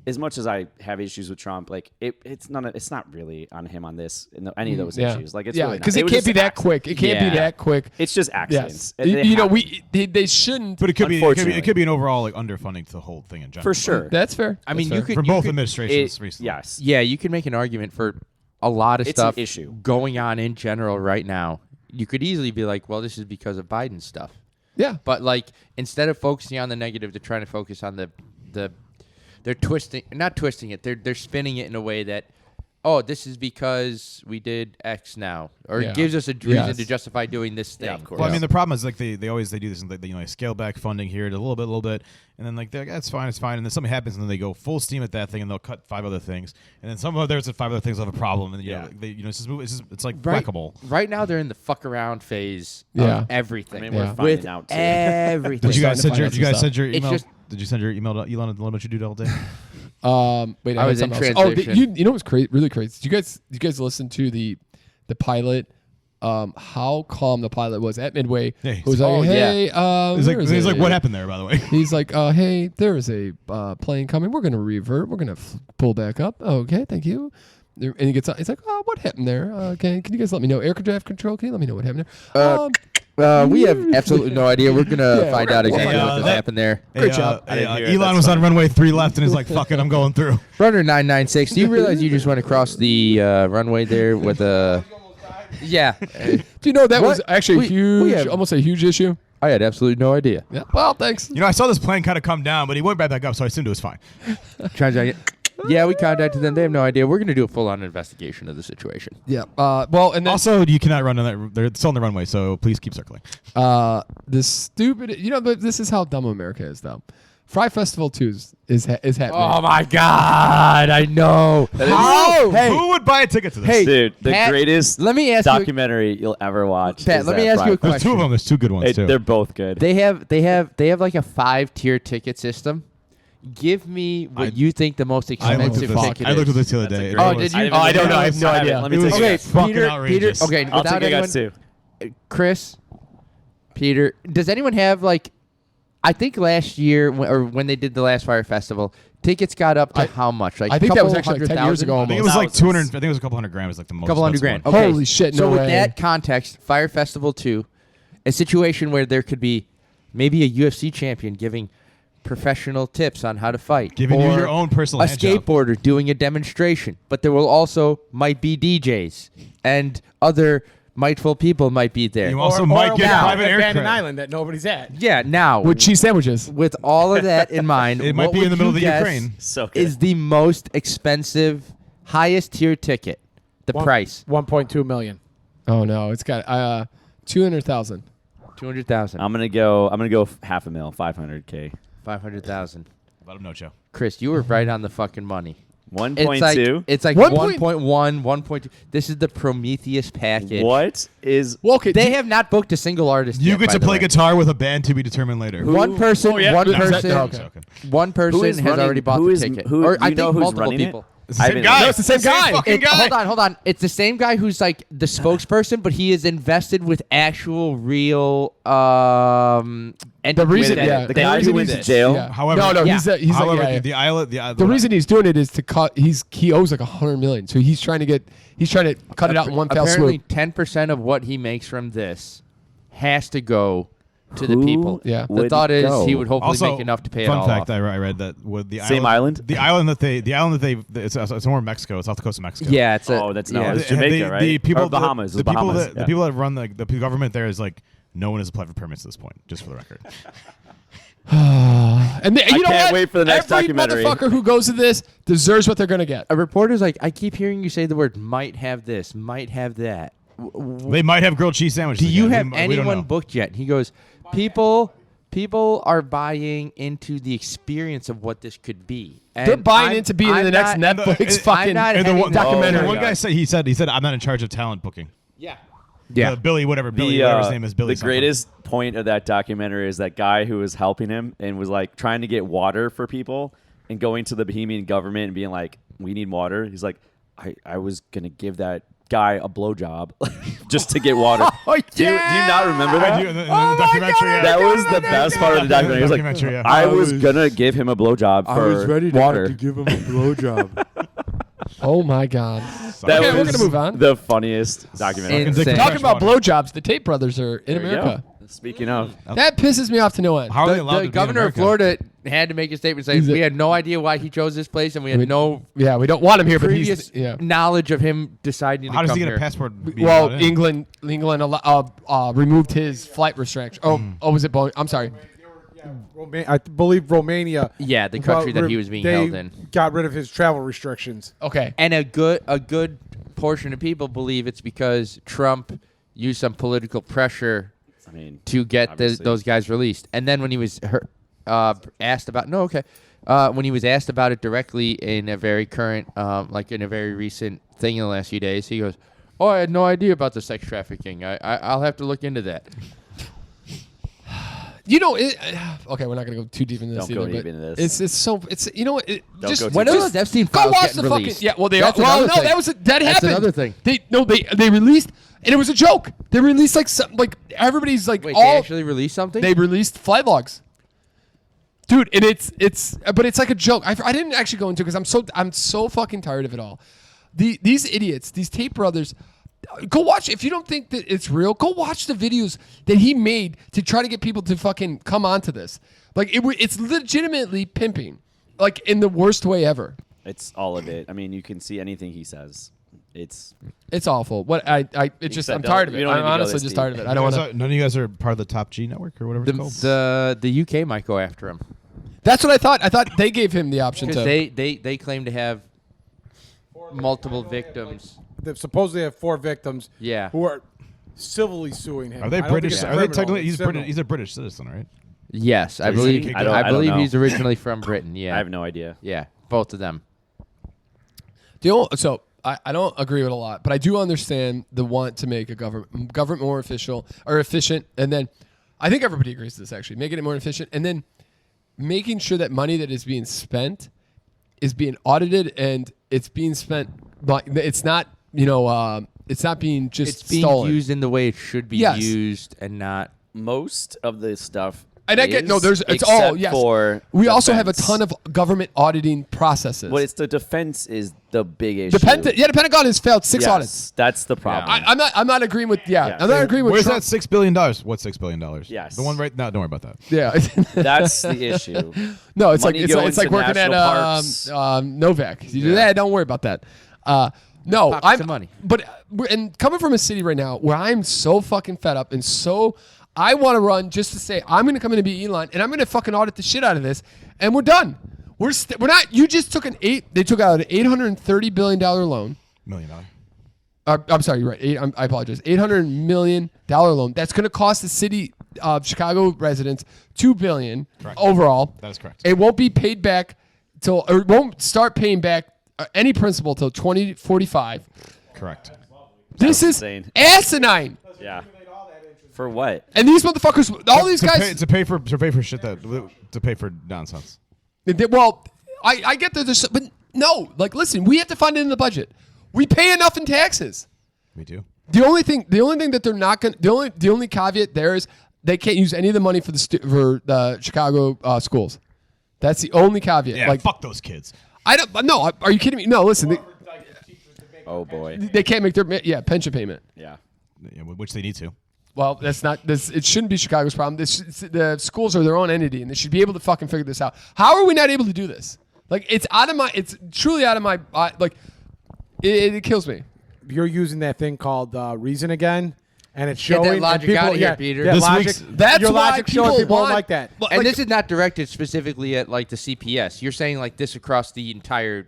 as much as I have issues with Trump, like it's not really on him on this any of those issues. Like it's really because not. it can't be that quick. It can't be that quick. It's just accidents. Yes. They shouldn't. But it could be an overall like underfunding to the whole thing in general. For sure. That's fair. I mean, That's fair. For both administrations recently. Yes. Yeah, you can make an argument for a lot of It's an stuff issue. going on in general right now. You could easily be like, well, this is because of Biden's stuff. Yeah. But like, instead of focusing on the negative, they're trying to focus on the they're not twisting it. They're spinning it in a way that, oh, this is because we did X now, or it gives us a reason to justify doing this thing. Yeah, of course. Well, I mean, the problem is like they do this, and they scale back funding here a little bit, and then like they're like, that's fine, it's fine, and then something happens, and then they go full steam at that thing, and they'll cut 5 other things, and then some of there's 5 other things have a problem, and it's like whack-a-mole. Right now, they're in the fuck around phase Yeah. of everything. I mean, we're with finding out too. everything. Did you guys send your It's email? just- Did you send your email to Elon and let what you do all day? Wait, I was in transition. you know what's really crazy? Did you guys listen to the pilot? How calm the pilot was at Midway. Yeah, It was like, hey, He's like, what happened there, by the way? He's like, hey, there is a plane coming. We're gonna revert. We're gonna pull back up. Okay, thank you. And he gets out. He's like, oh, what happened there? Okay, can you guys let me know? Air traffic control, can you let me know what happened there? We have absolutely no idea. We're gonna find out exactly what happened there. Great job. Elon was on runway 3 left and is like, fuck it, I'm going through. Runner 996. Do you realize you just went across the runway there with a? Yeah. Do you know that was actually We huge, have- almost a huge issue? I had absolutely no idea. Yeah. Well, thanks. I saw this plane kind of come down, but he went right back up, so I assumed it was fine. Yeah, we contacted them. They have no idea. We're gonna do a full-on investigation of the situation. Yeah. Well, and then Also, you cannot run on that. They're still on the runway, so please keep circling. this stupid. But this is how dumb America is, though. Fyre Festival 2 is happening. Oh my God! I know. How? Hey, Who would buy a ticket to this? Hey, Dude, the Pat, greatest let me ask you. documentary you'll ever watch. Pat, is let me that ask you a Friday. There's 2 of them. There's 2 good ones, too. They're both good. They have like a 5-tier ticket system. Give me what you think the most expensive ticket is. I looked at this the other day. Oh, did you? Oh, I don't know. I have no idea. Let me It was take a Okay, guess. fucking Peter. outrageous. Okay, I'll without take a anyone, guess too. Chris, Peter, does anyone have like? I think last year or when they did the last Fyre Festival, tickets got up to how much? Like I think that was couple actually like 10 years 100,000? ago. I think it was Almost. like 200. I think it was a couple $100 grand. Was like the most. Couple $100 grand. expensive Okay. Holy shit, no So with way. that context, Fyre Festival 2, a situation where there could be maybe a UFC champion giving professional tips on how to fight, Giving you or your own personal a hand job. skateboarder doing a demonstration, but there will also might be DJs and other mightful people might be there. You also might get private abandoned aircraft. island that nobody's at. Yeah, now With cheese sandwiches. with all of that in mind, It might what be in would the middle you of the guess Ukraine. So good. is the most expensive, highest tier ticket? The price 1.2 million. Oh no, it's got 200,000. 200,000, I'm gonna go $500,000, $500K. 500,000. Let him know, Joe. Chris, you were right on the fucking money. 1.2. It's like 1.1, 1.2. This is the Prometheus package. What is? Well, okay. They have not booked a single artist. You yet, get by to the play way. guitar with a band to be determined later. One person. Oh, yeah. One Is that- person. okay. One person Who is has running- already bought who the is- ticket. who- or do I you know think who's multiple running it? people. It's the I same haven't- guy. No, it's the same guy. fucking guy. Hold on. It's the same guy who's like the spokesperson, but he is invested with actual real The reason, Wait, yeah, the guy who went to jail? Yeah. However, no, Yeah. he's However, like, yeah, the island, the reason he's doing it is to cut. He owes like $100 million, so he's trying to cut it out in one fell Apparently, swoop. 10% of what he makes from this has to go to the Who people. Yeah. The would thought is go? he would hopefully also make enough to pay it fun all fact off. I read that with the Same island? the island that it's somewhere in Mexico. It's off the coast of Mexico. Yeah, it's a, Oh, that's no. yeah. It's Jamaica, right? The people, Or Bahamas. The It's people Bahamas. that the people that run the government there is like no one has applied for permits at this point. Just for the record. And you know can't what? wait for the next Every documentary. motherfucker who goes to this deserves what they're gonna get. A reporter's like, I keep hearing you say the word might have this, might have that. They might have grilled cheese sandwiches. Do you again. have We don't anyone know. booked yet? He goes, people are buying into the experience of what this could be. And They're buying I'm- into being in I'm the next not- Netflix I'm fucking not And the heading one, that documentary. the one Oh, guy God. said he said I'm not in charge of talent booking. Yeah. Billy, whatever The, whatever his name is, Billy. the something. greatest point of that documentary is that guy who was helping him and was like trying to get water for people and going to the Bohemian government and being like, "We need water." He's like, "I was gonna give that guy a blowjob just to get water. Oh, Do you not remember that? I do, in the documentary. Yeah. That was the best part of the documentary. He was like, Documentary, yeah. I was gonna give him a blowjob for water. give him a blowjob. Oh my god. That Okay, we're was gonna move on. the funniest documentary. Insane. Talking about blowjobs, the Tate brothers are in There you America. go. Speaking of, That pisses me off to no end. How are they allowed The to be in governor of America? Florida had to make a statement saying He's a- we had no idea why he chose this place, and we had no Yeah, we don't want him here, but previous he's knowledge of him deciding How to does come he get here. a passport? being Well, allowed in? England removed his flight restriction. Oh, was it Boeing? I'm sorry. I believe Romania. Yeah, the country that he was being they held in. got rid of his travel restrictions. Okay. And a good portion of people believe it's because Trump used some political pressure I mean, to get obviously. those guys released. And then when he was asked about when he was asked about it directly in a very current, like in a very recent thing in the last few days, he goes, "Oh, I had no idea about the sex trafficking. I'll have to look into that." You know, okay, we're not gonna go too deep into this Don't go either. deep but into this. it's you know what? Don't Just go too When deep. are those Epstein go files watch getting the released? fucking yeah. Well, they That's well another no, thing. that That's happened. another thing. They released and it was a joke. They released like everybody's like Wait, all they actually released something? they released flight logs. Dude, and it's but it's like a joke. I didn't actually go into it because I'm so fucking tired of it all. These idiots, these Tate brothers, go watch. If you don't think that it's real, go watch the videos that he made to try to get people to fucking come onto this. Like it's legitimately pimping, like in the worst way ever. it's all of it. I mean, you can see anything he says. It's It's awful. What it's just I'm don't- tired of we it. don't need I'm to go honestly this just deep. tired of it. I don't want to. None of you guys are part of the Top G network or whatever it's called. The UK might go after him That's what I thought. I thought they gave him the option because to. they claim to have multiple victims. They supposedly have 4 victims. Yeah. Who are civilly suing him. Are they I don't think British? it's Are they criminal, technically? it's He's civil. British. He's a British citizen, right? Yes, I Is he? believe. I don't I believe know. he's originally from Britain. Yeah, I have no idea. Yeah, both of them. So I don't agree with a lot, but I do understand the want to make a government more official or efficient, and then I think everybody agrees to this actually, making it more efficient, and then making sure that money that is being spent is being audited and it's being spent, but it's not it's not being just It's being stolen. used in the way it should be Yes. used, and not. Most of the stuff. And I get is, no. It's except all yes. For We also have a defense. ton of government auditing processes. Well, it's the defense is the big issue. the Pentagon has failed 6 Yes, audits. That's the problem. I'm not agreeing with Yeah. I'm not agreeing with Where's Trump. that $6 billion? What's $6 billion? Yes. The one right now. Don't worry about that. Yeah. That's the issue. No, it's Money like going it's like to working at national parks. Novak. You do that, don't worry about that. No, Pockets I'm of money. But and coming from a city right now where I'm so fucking fed up and so I want to run just to say I'm going to come in and be Elon and I'm going to fucking audit the shit out of this and we're done. We're not. You just took They took out an $830 billion loan. $1 million. I'm sorry, you're right. I apologize. $800 million loan. That's going to cost the city of Chicago residents $2 billion Correct. overall. That is correct. It won't be paid back or it won't start paying back any principal till 2045. Correct. This is insane. asinine. Yeah. For what? And these motherfuckers, all these guys. to pay for shit to pay for nonsense. Well, I get that there's, but no. Like, listen, we have to find it in the budget. We pay enough in taxes. Me too. The only thing that they're not going, the only caveat there is they can't use any of the money for the Chicago schools. That's the only caveat. Yeah. Like, Fuck those kids. I don't. No, are you kidding me? No, listen. Oh boy. They can't make their pension payment. Yeah. Yeah, which they need to. Well, that's not this. It shouldn't be Chicago's problem. The schools are their own entity, and they should be able to fucking figure this out. How are we not able to do this? Like, it's truly out of my. It kills me. You're using that thing called Reason again, and it's Get that showing and logic people, outta here, yeah, Peter. Yeah, This logic. week's- That's your why logic showing people people want- don't like that. Well, And like- this is not directed specifically at like the CPS. You're saying like this across the entire,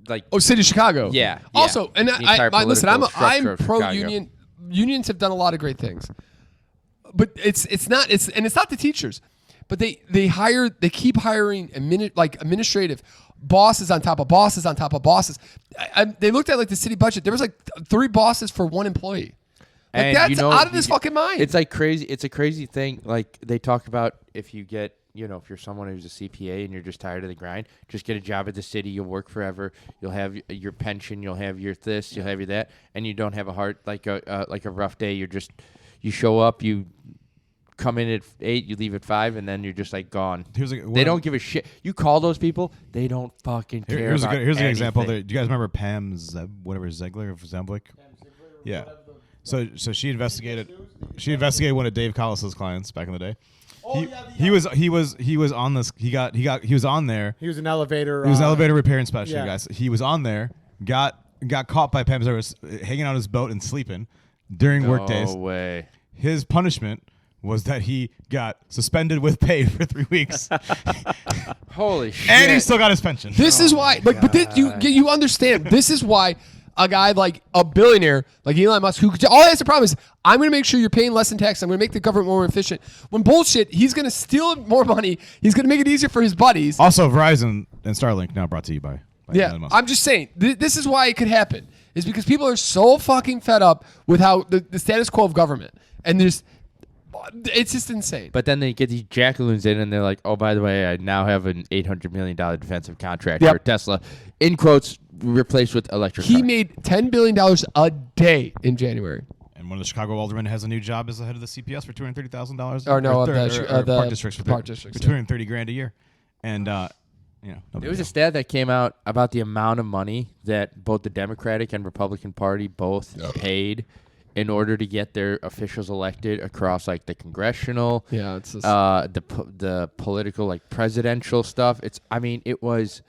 like. Oh, city of Chicago. Yeah, yeah. Also, and The entire listen, political structure I'm of pro Chicago. union. Unions have done a lot of great things, but it's not the teachers, but they keep hiring administrative bosses on top of bosses on top of bosses. They looked at like the city budget. There was like 3 bosses for 1 employee. Like And that's you know, out of his fucking mind. It's like crazy. It's a crazy thing. Like they talk about if you get, if you're someone who's a CPA and you're just tired of the grind, just get a job at the city. You'll work forever. You'll have your pension. You'll have your this. You'll have your that, and you don't have a heart like a rough day. You show up. You come in at 8. You leave at 5, and then you're just like gone. They don't give a shit. You call those people, they don't fucking care. Here's about an example. anything. Do you guys remember Pam Ziegler or Zemblick? Yeah. So she investigated one of Dave Collis's clients back in the day. He was on this. He was on there. He was an elevator. He was an elevator repair and special, yeah. guys. He was on there. Got caught by Pam Ziegler hanging out on his boat and sleeping during work days. No way. His punishment was that he got suspended with pay for 3 weeks, Holy shit. and he still got his pension. This is why, but you understand. This is why a guy like a billionaire like Elon Musk, who all he has the problem is, I'm going to make sure you're paying less in tax. I'm going to make the government more efficient. When bullshit, he's going to steal more money. He's going to make it easier for his buddies. Also, Verizon and Starlink now brought to you by Yeah, Elon Musk. I'm just saying. This is why it could happen. Is because people are so fucking fed up with how the status quo of government, and it's just insane. But then they get these jackaloons in, and they're like, "Oh, by the way, I now have an $800 million defensive contract Yep. for Tesla." In quotes, replaced with electric. He cars. made $10 billion a day in January. And one of the Chicago aldermen has a new job as the head of the CPS for $230,000. Or no, or the park districts for park districts, for $230,000 a year, and There was a stat that came out about the amount of money that both the Democratic and Republican Party both paid in order to get their officials elected across like the congressional, It's just, the political like presidential stuff. It was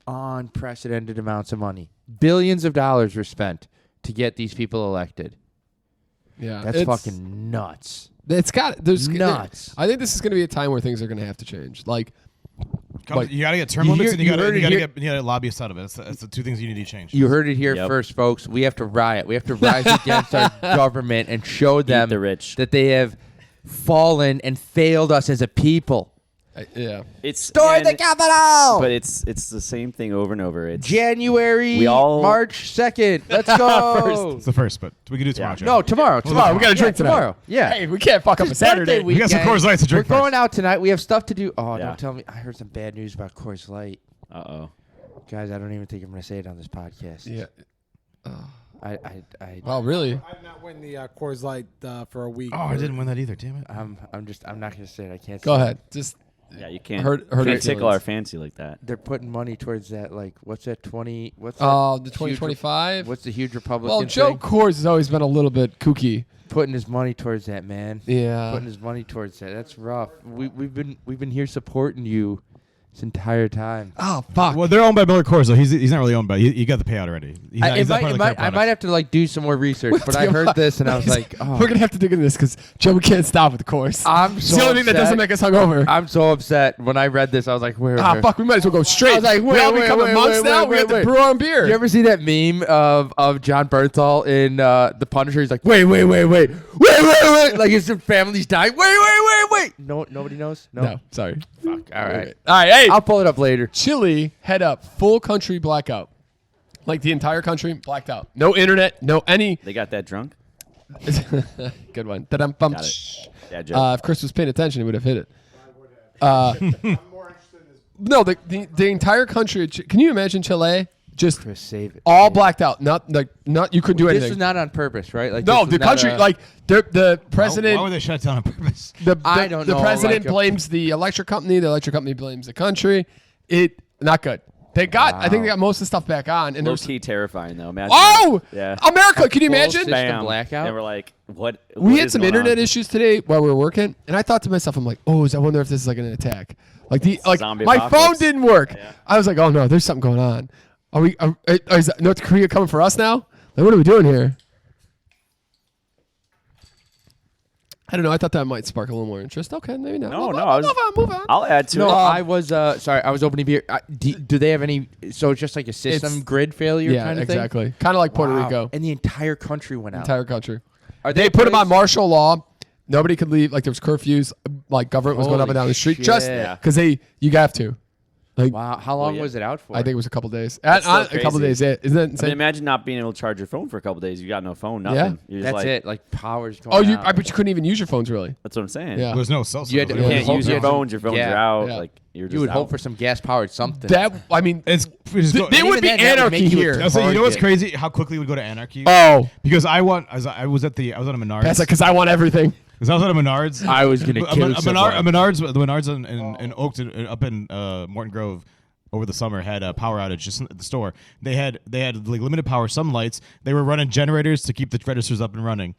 unprecedented amounts of money. Billions of dollars were spent to get these people elected. That's fucking nuts. It's got there's Nuts. I think this is going to be a time where things are going to have to change. Like you got to get term you limits, hear- and you you got to heard get lobbyists out of it. That's the two things you need to change. You heard it here Yep. first, folks. We have to riot. We have to rise against our government and show them the rich. that they have fallen and failed us as a people. It's Storm the Capitol! But it's the same thing over and over. It's January, We all- March 2nd. Let's go. It's the first, but we can do tomorrow. Joe. No, tomorrow. Tomorrow. we got to drink tonight. Tomorrow. Yeah. Hey, we can't fuck up a It's birthday Saturday. We got some weekend. Coors Lights to drink We're going first. out tonight. We have stuff to do. Oh, Yeah. don't tell me. I heard some bad news about Coors Light. Uh-oh. Guys, I don't even think I'm going to say it on this podcast. Yeah. I Wow, really? I did not win the Coors Light for a week. Oh, I didn't win that either. Damn it. I'm not going to say it. I can't Go say it. ahead. Just Yeah, you can't, Hurt can't your tickle feelings. our fancy like that. They're putting money towards that. Like, what's that? 20? What's that? the huge- 2025. What's the huge Republican Well, Joe thing? Coors has always been a little bit kooky. Putting his money towards that, man. Yeah. Putting his money towards that. That's rough. We've been here supporting you this entire time. Oh fuck. Well, they're owned by Miller Coors, though. He's not really owned by. He got the payout already. He's not, he's not part of the current I might product. have to like do some more research, but I heard this and I was like, oh, We're gonna have to dig into this because Joe, we can't stop with the Coors. I'm It's so the only thing that doesn't upset. make us hungover. I'm so upset. When I read this, I was like, where? Fuck, we might as well go straight. I was like, we all wait, becoming wait, monks wait, now. wait, we have wait. to brew our own beer. You ever see that meme of John Bernthal in The Punisher? He's like, wait. Like his family's dying. Wait. No, nobody knows? No, sorry. Fuck. All right. All right, hey. I'll pull it up later. Chile head up full country blackout. Like the entire country blacked out. No internet, no any. They got that drunk? Good one. Ta-dum-bum. Got it. Yeah, Joe. If Chris was paying attention, he would have hit it. No, the entire country. Can you imagine Chile just Chris, save it. all blacked out? Not you couldn't do This anything. was not on purpose, right? Like No, this was the not country, a- like the Why president, would they shut it down on purpose? I don't the know, president like a- blames the electric company. The electric company blames the country. Not good. I think they got most of the stuff back on. And Low there's key terrifying though. Imagine oh, that. Yeah. America! Can you Full imagine? system Bam. blackout? And we're like, what? We what had is some going internet on? issues today while we were working, and I thought to myself, I'm like, oh, I wonder if this is like an attack. Like Zombie my phone apocalypse. didn't work. Yeah. I was like, oh no, there's something going on. Is North Korea coming for us now? Like, what are we doing here? I don't know. I thought that might spark a little more interest. Okay, maybe not. No, move no, on, I was- move on. I'll add to No, it. I was sorry. I was opening beer. Do they have any? So it's just like a system It's- grid failure Yeah, kind of exactly. Kind of like thing. Puerto Wow. Rico, And the entire country went out. entire country. Are They put them on place- martial law. Nobody could leave. Like there was curfews. Like government was going up and Holy down the street shit. just Yeah. because you have to. Like, Wow. How long yeah. was it out for? I think it was a couple days. That's still A couple crazy. days. Yeah. Isn't that I mean, insane? imagine not being able to charge your phone for a couple days. You got no phone, nothing. Yeah. You're just That's like, it. Like power's going Oh, out. but you couldn't even use your phones really. That's what I'm saying. Yeah. There's no cell You had service. to- You Yeah. can't use your Yeah. phones. Your phones Yeah. are out. Yeah. Like you're just You would out. hope for some gas powered something. That I mean, It's just go, there would even be then, that would anarchy make you a here. I'll say, you know what's target. crazy? How quickly it would go to anarchy? Oh, Because I was on a Menards. that's like because I want everything. Because I was at a Menards. I was gonna kill someone. The Menards in Oakton, up in Morton Grove, over the summer had a power outage just at the store. They had like limited power, some lights. They were running generators to keep the registers up and running,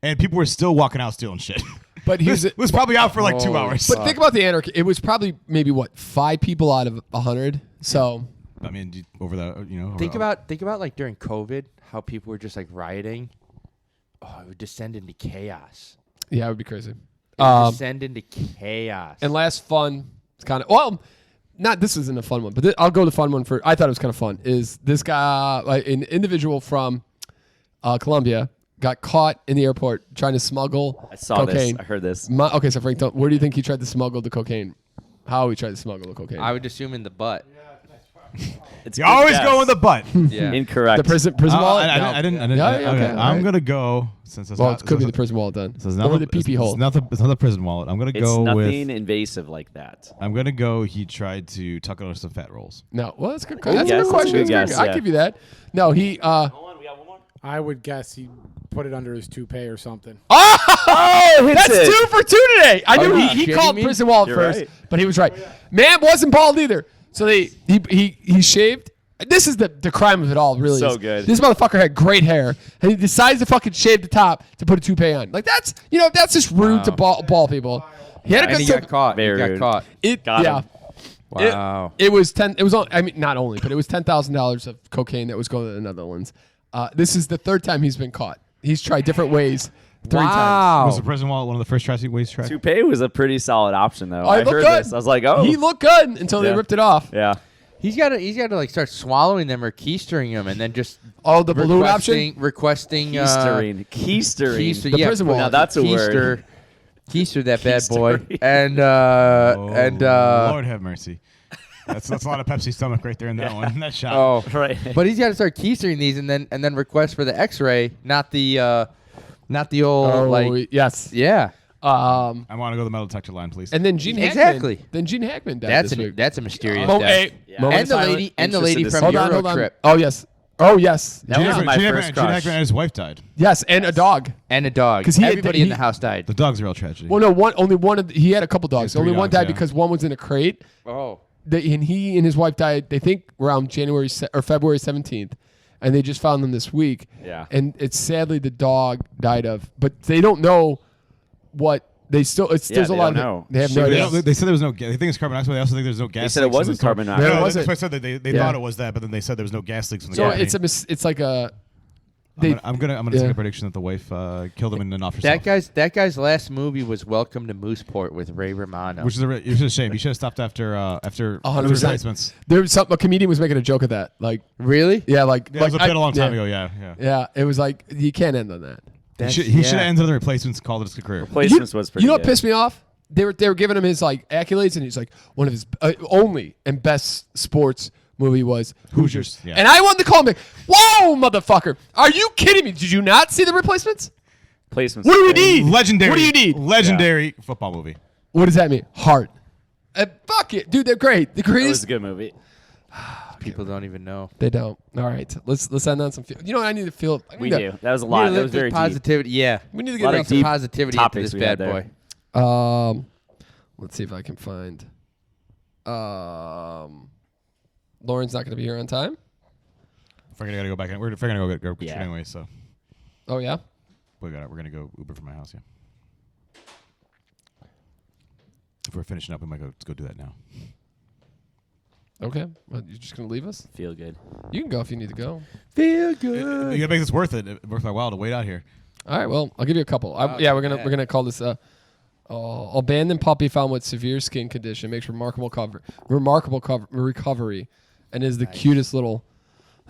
and people were still walking out stealing shit. But here's it was probably out for like 2 hours. But think about the anarchy. It was probably maybe 5 people out of 100. So I mean, over the Think about like during COVID, how people were just like rioting. Oh, it would descend into chaos. yeah, it would be crazy. It would descend into chaos. And last fun, it's kind of this isn't a fun one, but I'll go the fun one for. I thought it was kind of fun. Is this guy, an individual from Colombia, got caught in the airport trying to smuggle I saw cocaine. this. I heard this. Okay, so Frank, where do you think he tried to smuggle the cocaine? How he tried to smuggle the cocaine? I would assume in the butt. It's you good always guess. go in the butt. Yeah. Incorrect. the prison wallet. I didn't. Yeah, yeah, okay, okay. all I'm right. gonna go since it's Well, not, it could be the prison wallet then, so it's not or the pee hole. It's not the prison wallet. I'm gonna It's go nothing with. invasive like that. I'm gonna go. He tried to tuck under some fat rolls. No, well, that's a good. Good That's a guess, good that's a question. good That's guess, I'll yeah. give you that. No, he. Hold on, we got one more. I would guess he put it under his toupee or something. Oh, that's it. 2 for 2 today. I knew you he shitting called me? prison wallet You're first, right. but he was right. Man wasn't bald either. So he shaved. This is the crime of it all, really. So is. good. This motherfucker had great hair, and he decides to fucking shave the top to put a toupee on. Like that's just rude to ball people. He had a And good he got caught. Very He got rude. caught. Got him. Wow. It was 10. It was on. I mean, not only, but it was $10,000 of cocaine that was going to the Netherlands. This is the 3rd time he's been caught. He's tried different ways 3 times. Wow. Was the prison wallet one of the first ways tried? Toupee was a pretty solid option, though. Oh, I he looked heard good. this. I was like, oh. He looked good until they Yeah. ripped it off. Yeah. He's got to like start swallowing them or keistering them, and then just Oh, the balloon option. requesting Keistering. keister, The yeah, prison wallet. Now that's a word. Keister that bad boy, Keistering. and Lord have mercy. That's a lot of Pepsi stomach right there in that one. That shot. oh, Right. but he's got to start keistering these, and then request for the X-ray, not the old yes. yeah. I want to go the metal detector line, please. And then Gene Hackman. Exactly. Then Gene Hackman died That's this week. that's a mysterious Oh, death. hey, Yeah. moment And of the silence. lady from Interested to Hold on, Euro hold on. Trip Oh yes. Oh yes. That was my Gene first Hackman crush. and his wife died. Yes, and a dog. and a dog. 'Cause he had- Everybody in he- the house died. The dog's a real tragedy. Well, no, only one of he had a couple dogs. three Only one dogs, died yeah. because one was in a crate. Oh. And he and his wife died. They think around February 17th, and they just found them this week. Yeah. And it's sadly the dog died of, but they don't know what they still. There's they a lot don't of know. They have She no was- idea. They said there was no. They think it's carbon dioxide. They also think there's no gas. said it leaks in wasn't the storm. carbon No, dioxide. There that's wasn't. what I said. They Yeah. thought it was that, but then they said there was no gas leaks in the So company. it's like a. I'm gonna yeah. take a prediction that the wife killed him and then off herself. That guy's last movie was Welcome to Mooseport with Ray Romano. Which is a shame. You should have stopped after 100%. replacements. There was a comedian was making a joke of that. Like, Really? yeah, like Yeah, it was a bit a long time yeah. ago. Yeah. Yeah, it was like you can't end on that. He should have ended on the replacements and called it his career. Replacements was pretty You know what good. pissed me off? They were giving him his like accolades, and he's like one of his only and best sports movie was Hoosiers. Yeah. And I wanted to call him like, "Whoa, motherfucker! Are you kidding me? Did you not see the replacements? Placements. What do we need? Legendary. What do you need? Legendary football movie. What does that mean? Heart. Fuck it, dude. They're great. The It was greatest. a good movie. People don't even know. They don't. All right, let's end on some. You know what I need to feel. I We need do. That was a We lot. need That to was lift very the deep. positivity. Yeah. We need to A get lot into of Some deep positivity into topics this we bad had boy. there. Let's see if I can find. Lauren's not going to be here on time. We're gonna go back in. We're gonna go Yeah. anyway. So Oh yeah. we're gonna go Uber from my house. Yeah. If we're finishing up, we might go do that now. Okay. Well, you're just going to leave us? Feel good. You can go if you need to go. Feel You good. gotta make this worth my while to wait out here. All right. Well, I'll give you a couple. Wow, Yeah, look we're at that. gonna call this abandoned puppy found with severe skin condition makes remarkable recovery, and is the cutest little.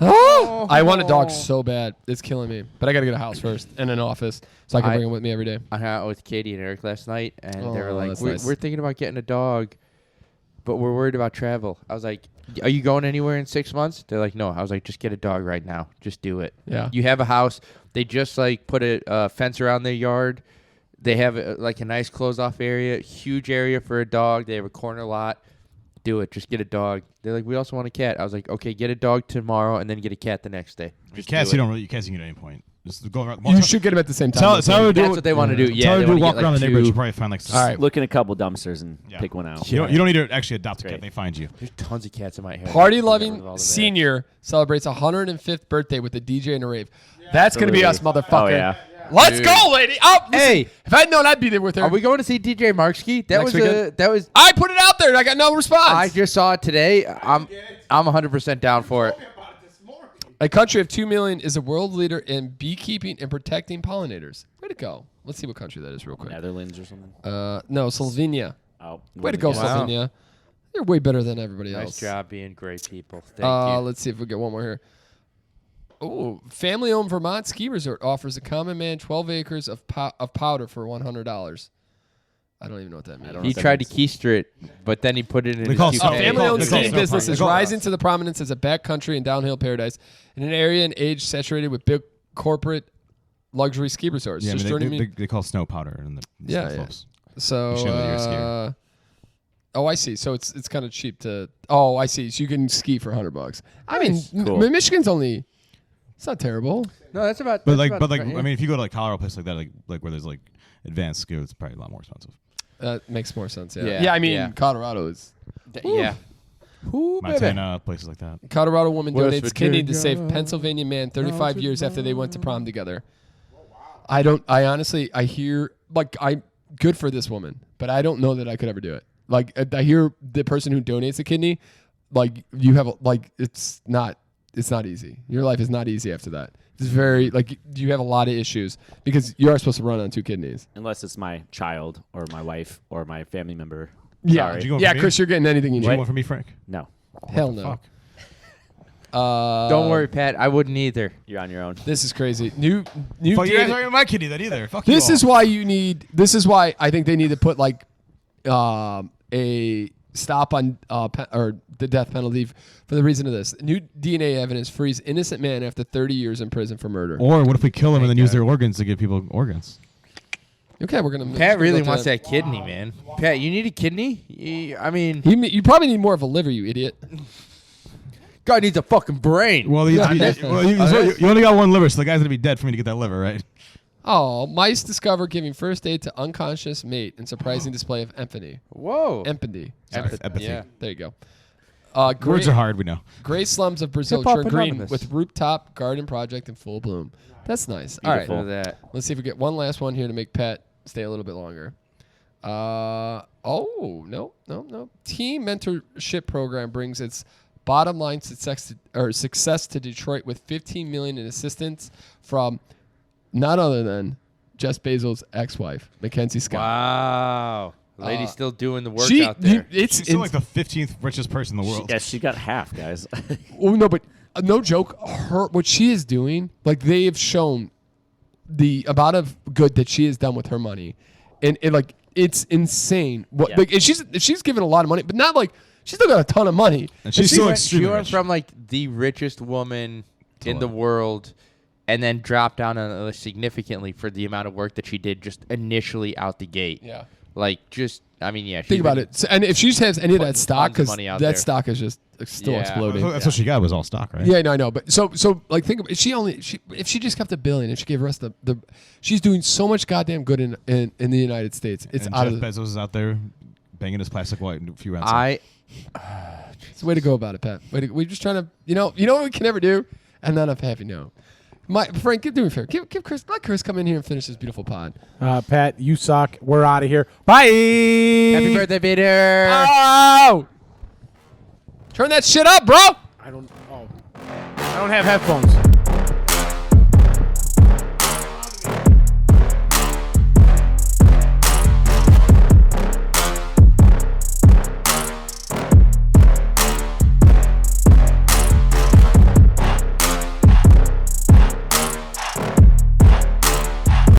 Oh! I want a dog so bad. It's killing me. But I got to get a house first and an office so I can bring him with me every day. I hung out with Katie and Eric last night, and they were Oh, like, that's we're nice. thinking about getting a dog. but we're worried about travel. I was like, are you going anywhere in 6 months? They're like, no. I was like, just get a dog right now. Just do it. Yeah. You have a house. They just like put a fence around their yard. They have like a nice closed-off area, huge area for a dog. They have a corner lot. Do it. Just get a dog. They're like, we also want a cat. I was like, okay, get a dog tomorrow and then get a cat the next day. Just Cats, do you it. don't really. Cats, you can get at any point. Just go around. You should get them at the same time. Tell That's her to do That's what they want to do. Yeah, Tell her they to wanna walk get, around like, the neighborhood. two- You probably find like. All right. Look in a couple dumpsters and Yeah. pick one out. You don't need to actually adopt a cat. great. They find you. There's tons of cats in my hair. Party-loving senior celebrates 105th birthday with a DJ and a rave. That's going to be us, motherfucker. Oh, yeah. Let's Dude. go, lady. Oh, listen, Hey. if I'd known, I'd be there with her. Are we going to see DJ Markski? That Next was weekend? that was. I put it out there, and I got no response. I just saw it today. I'm 100% down for it. A country of 2 million is a world leader in beekeeping and protecting pollinators. Way to go. Let's see what country that is real quick. Netherlands or something. No, Slovenia. Oh, Way to go, yeah. Wow. Slovenia. You're way better than everybody Nice else. job being great people. Thank you. Let's see if we get one more here. Oh, family-owned Vermont ski resort offers a common man 12 acres of powder for $100. I don't even know what that means. He tried to keister it, but then he put it in They his call toupee. snow- A family-owned They call it skiing snow business park. is They call it rising to the prominence as a backcountry and downhill paradise in an area and age saturated with big corporate luxury ski resorts. Yeah, I Just mean, joining they, me. they call snow powder in the Yeah, snow yeah. slopes. So, You should know that you're a skier. oh, I see. So it's kind of cheap to. Oh, I see. So you can ski for $100. I mean, Nice. Cool. Michigan's only. It's not terrible. No, that's about. But that's like, about but like, right, yeah. I mean, if you go to like Colorado, place like that, like where there's like advanced ski, it's probably a lot more expensive. That makes more sense. Yeah. Yeah, Yeah. I mean, yeah. Colorado is. Yeah. Ooh, baby. Montana, places like that. Colorado woman West donates kidney to Virginia. save Pennsylvania man 35 years after they went to prom together. I honestly, I hear, like, good for this woman, but I don't know that I could ever do it. Like, I hear the person who donates a kidney, like, you have, like, it's not easy. Your life is not easy after that. It's very, like, you have a lot of issues because you are supposed to run on 2 kidneys. Unless it's my child or my wife or my family member. Yeah. Sorry. Did you go Yeah, for me? Chris, you're getting anything you Did you need. want from me, Frank? No, Hell no. Fuck. Don't worry, Pat. I wouldn't either. you're on your own. This is crazy. New Fuck, you guys DNA aren't my kidney then either. Fuck you This all. is why you need. This is why I think they need to put like a stop on or the death penalty for the reason of this. New DNA evidence frees innocent man after 30 years in prison for murder. Or what if we kill them and then Thank use God. their organs to give people organs? Okay, we're gonna. Pat really go to wants that kidney, man. Pat, you need a kidney? I mean, You probably need more of a liver, you idiot. God needs a fucking brain. Well, you only got one liver, so the guy's gonna be dead for me to get that liver, right? Oh, mice discover giving first aid to unconscious mate in surprising display of empathy. Whoa. Empathy. Sorry, empathy. Yeah. There you go. Words are hard, we know. Gray slums of Brazil Hip-hop turn green anonymous. with rooftop garden project in full bloom. That's nice. Beautiful. All right. Look at that. Let's see if we get one last one here to make Pat stay a little bit longer. No. Team mentorship program brings its bottom line success to Detroit with $15 million in assistance from none other than Jeff Bezos' ex-wife, Mackenzie Scott. Wow. Lady's still doing the work She, out there. it's She's still like the 15th richest person in the world. Yeah, she got half, guys. Oh no, but no joke. What she is doing, like they have shown the amount of good that she has done with her money, and like it's insane. What Yeah. like and she's given a lot of money, but not like she's still got a ton of money. And she's still she extremely went rich. from like the richest woman in the world and then dropped down significantly for the amount of work that she did just initially out the gate. Yeah. Like just, I mean, yeah. Think about it. So, and if she has any of putting that stock, tons of because money out that there. stock is just still Yeah. exploding. That's what she got was all stock, right? Yeah, no, I know, but so like think about if she just kept $1 billion and she gave the rest the she's doing so much goddamn good in the United States. It's And out Jeff of Bezos is out there banging his plastic white a few rounds. It's the way to go about it, Pat. We're just trying to, you know what we can never do, and not enough happy. No, Frank, do me a favor. Give Chris, let Chris come in here and finish this beautiful pod. Pat, you suck. We're out of here. Bye. Happy birthday, Peter. Oh, turn that shit up, bro. I don't have headphones.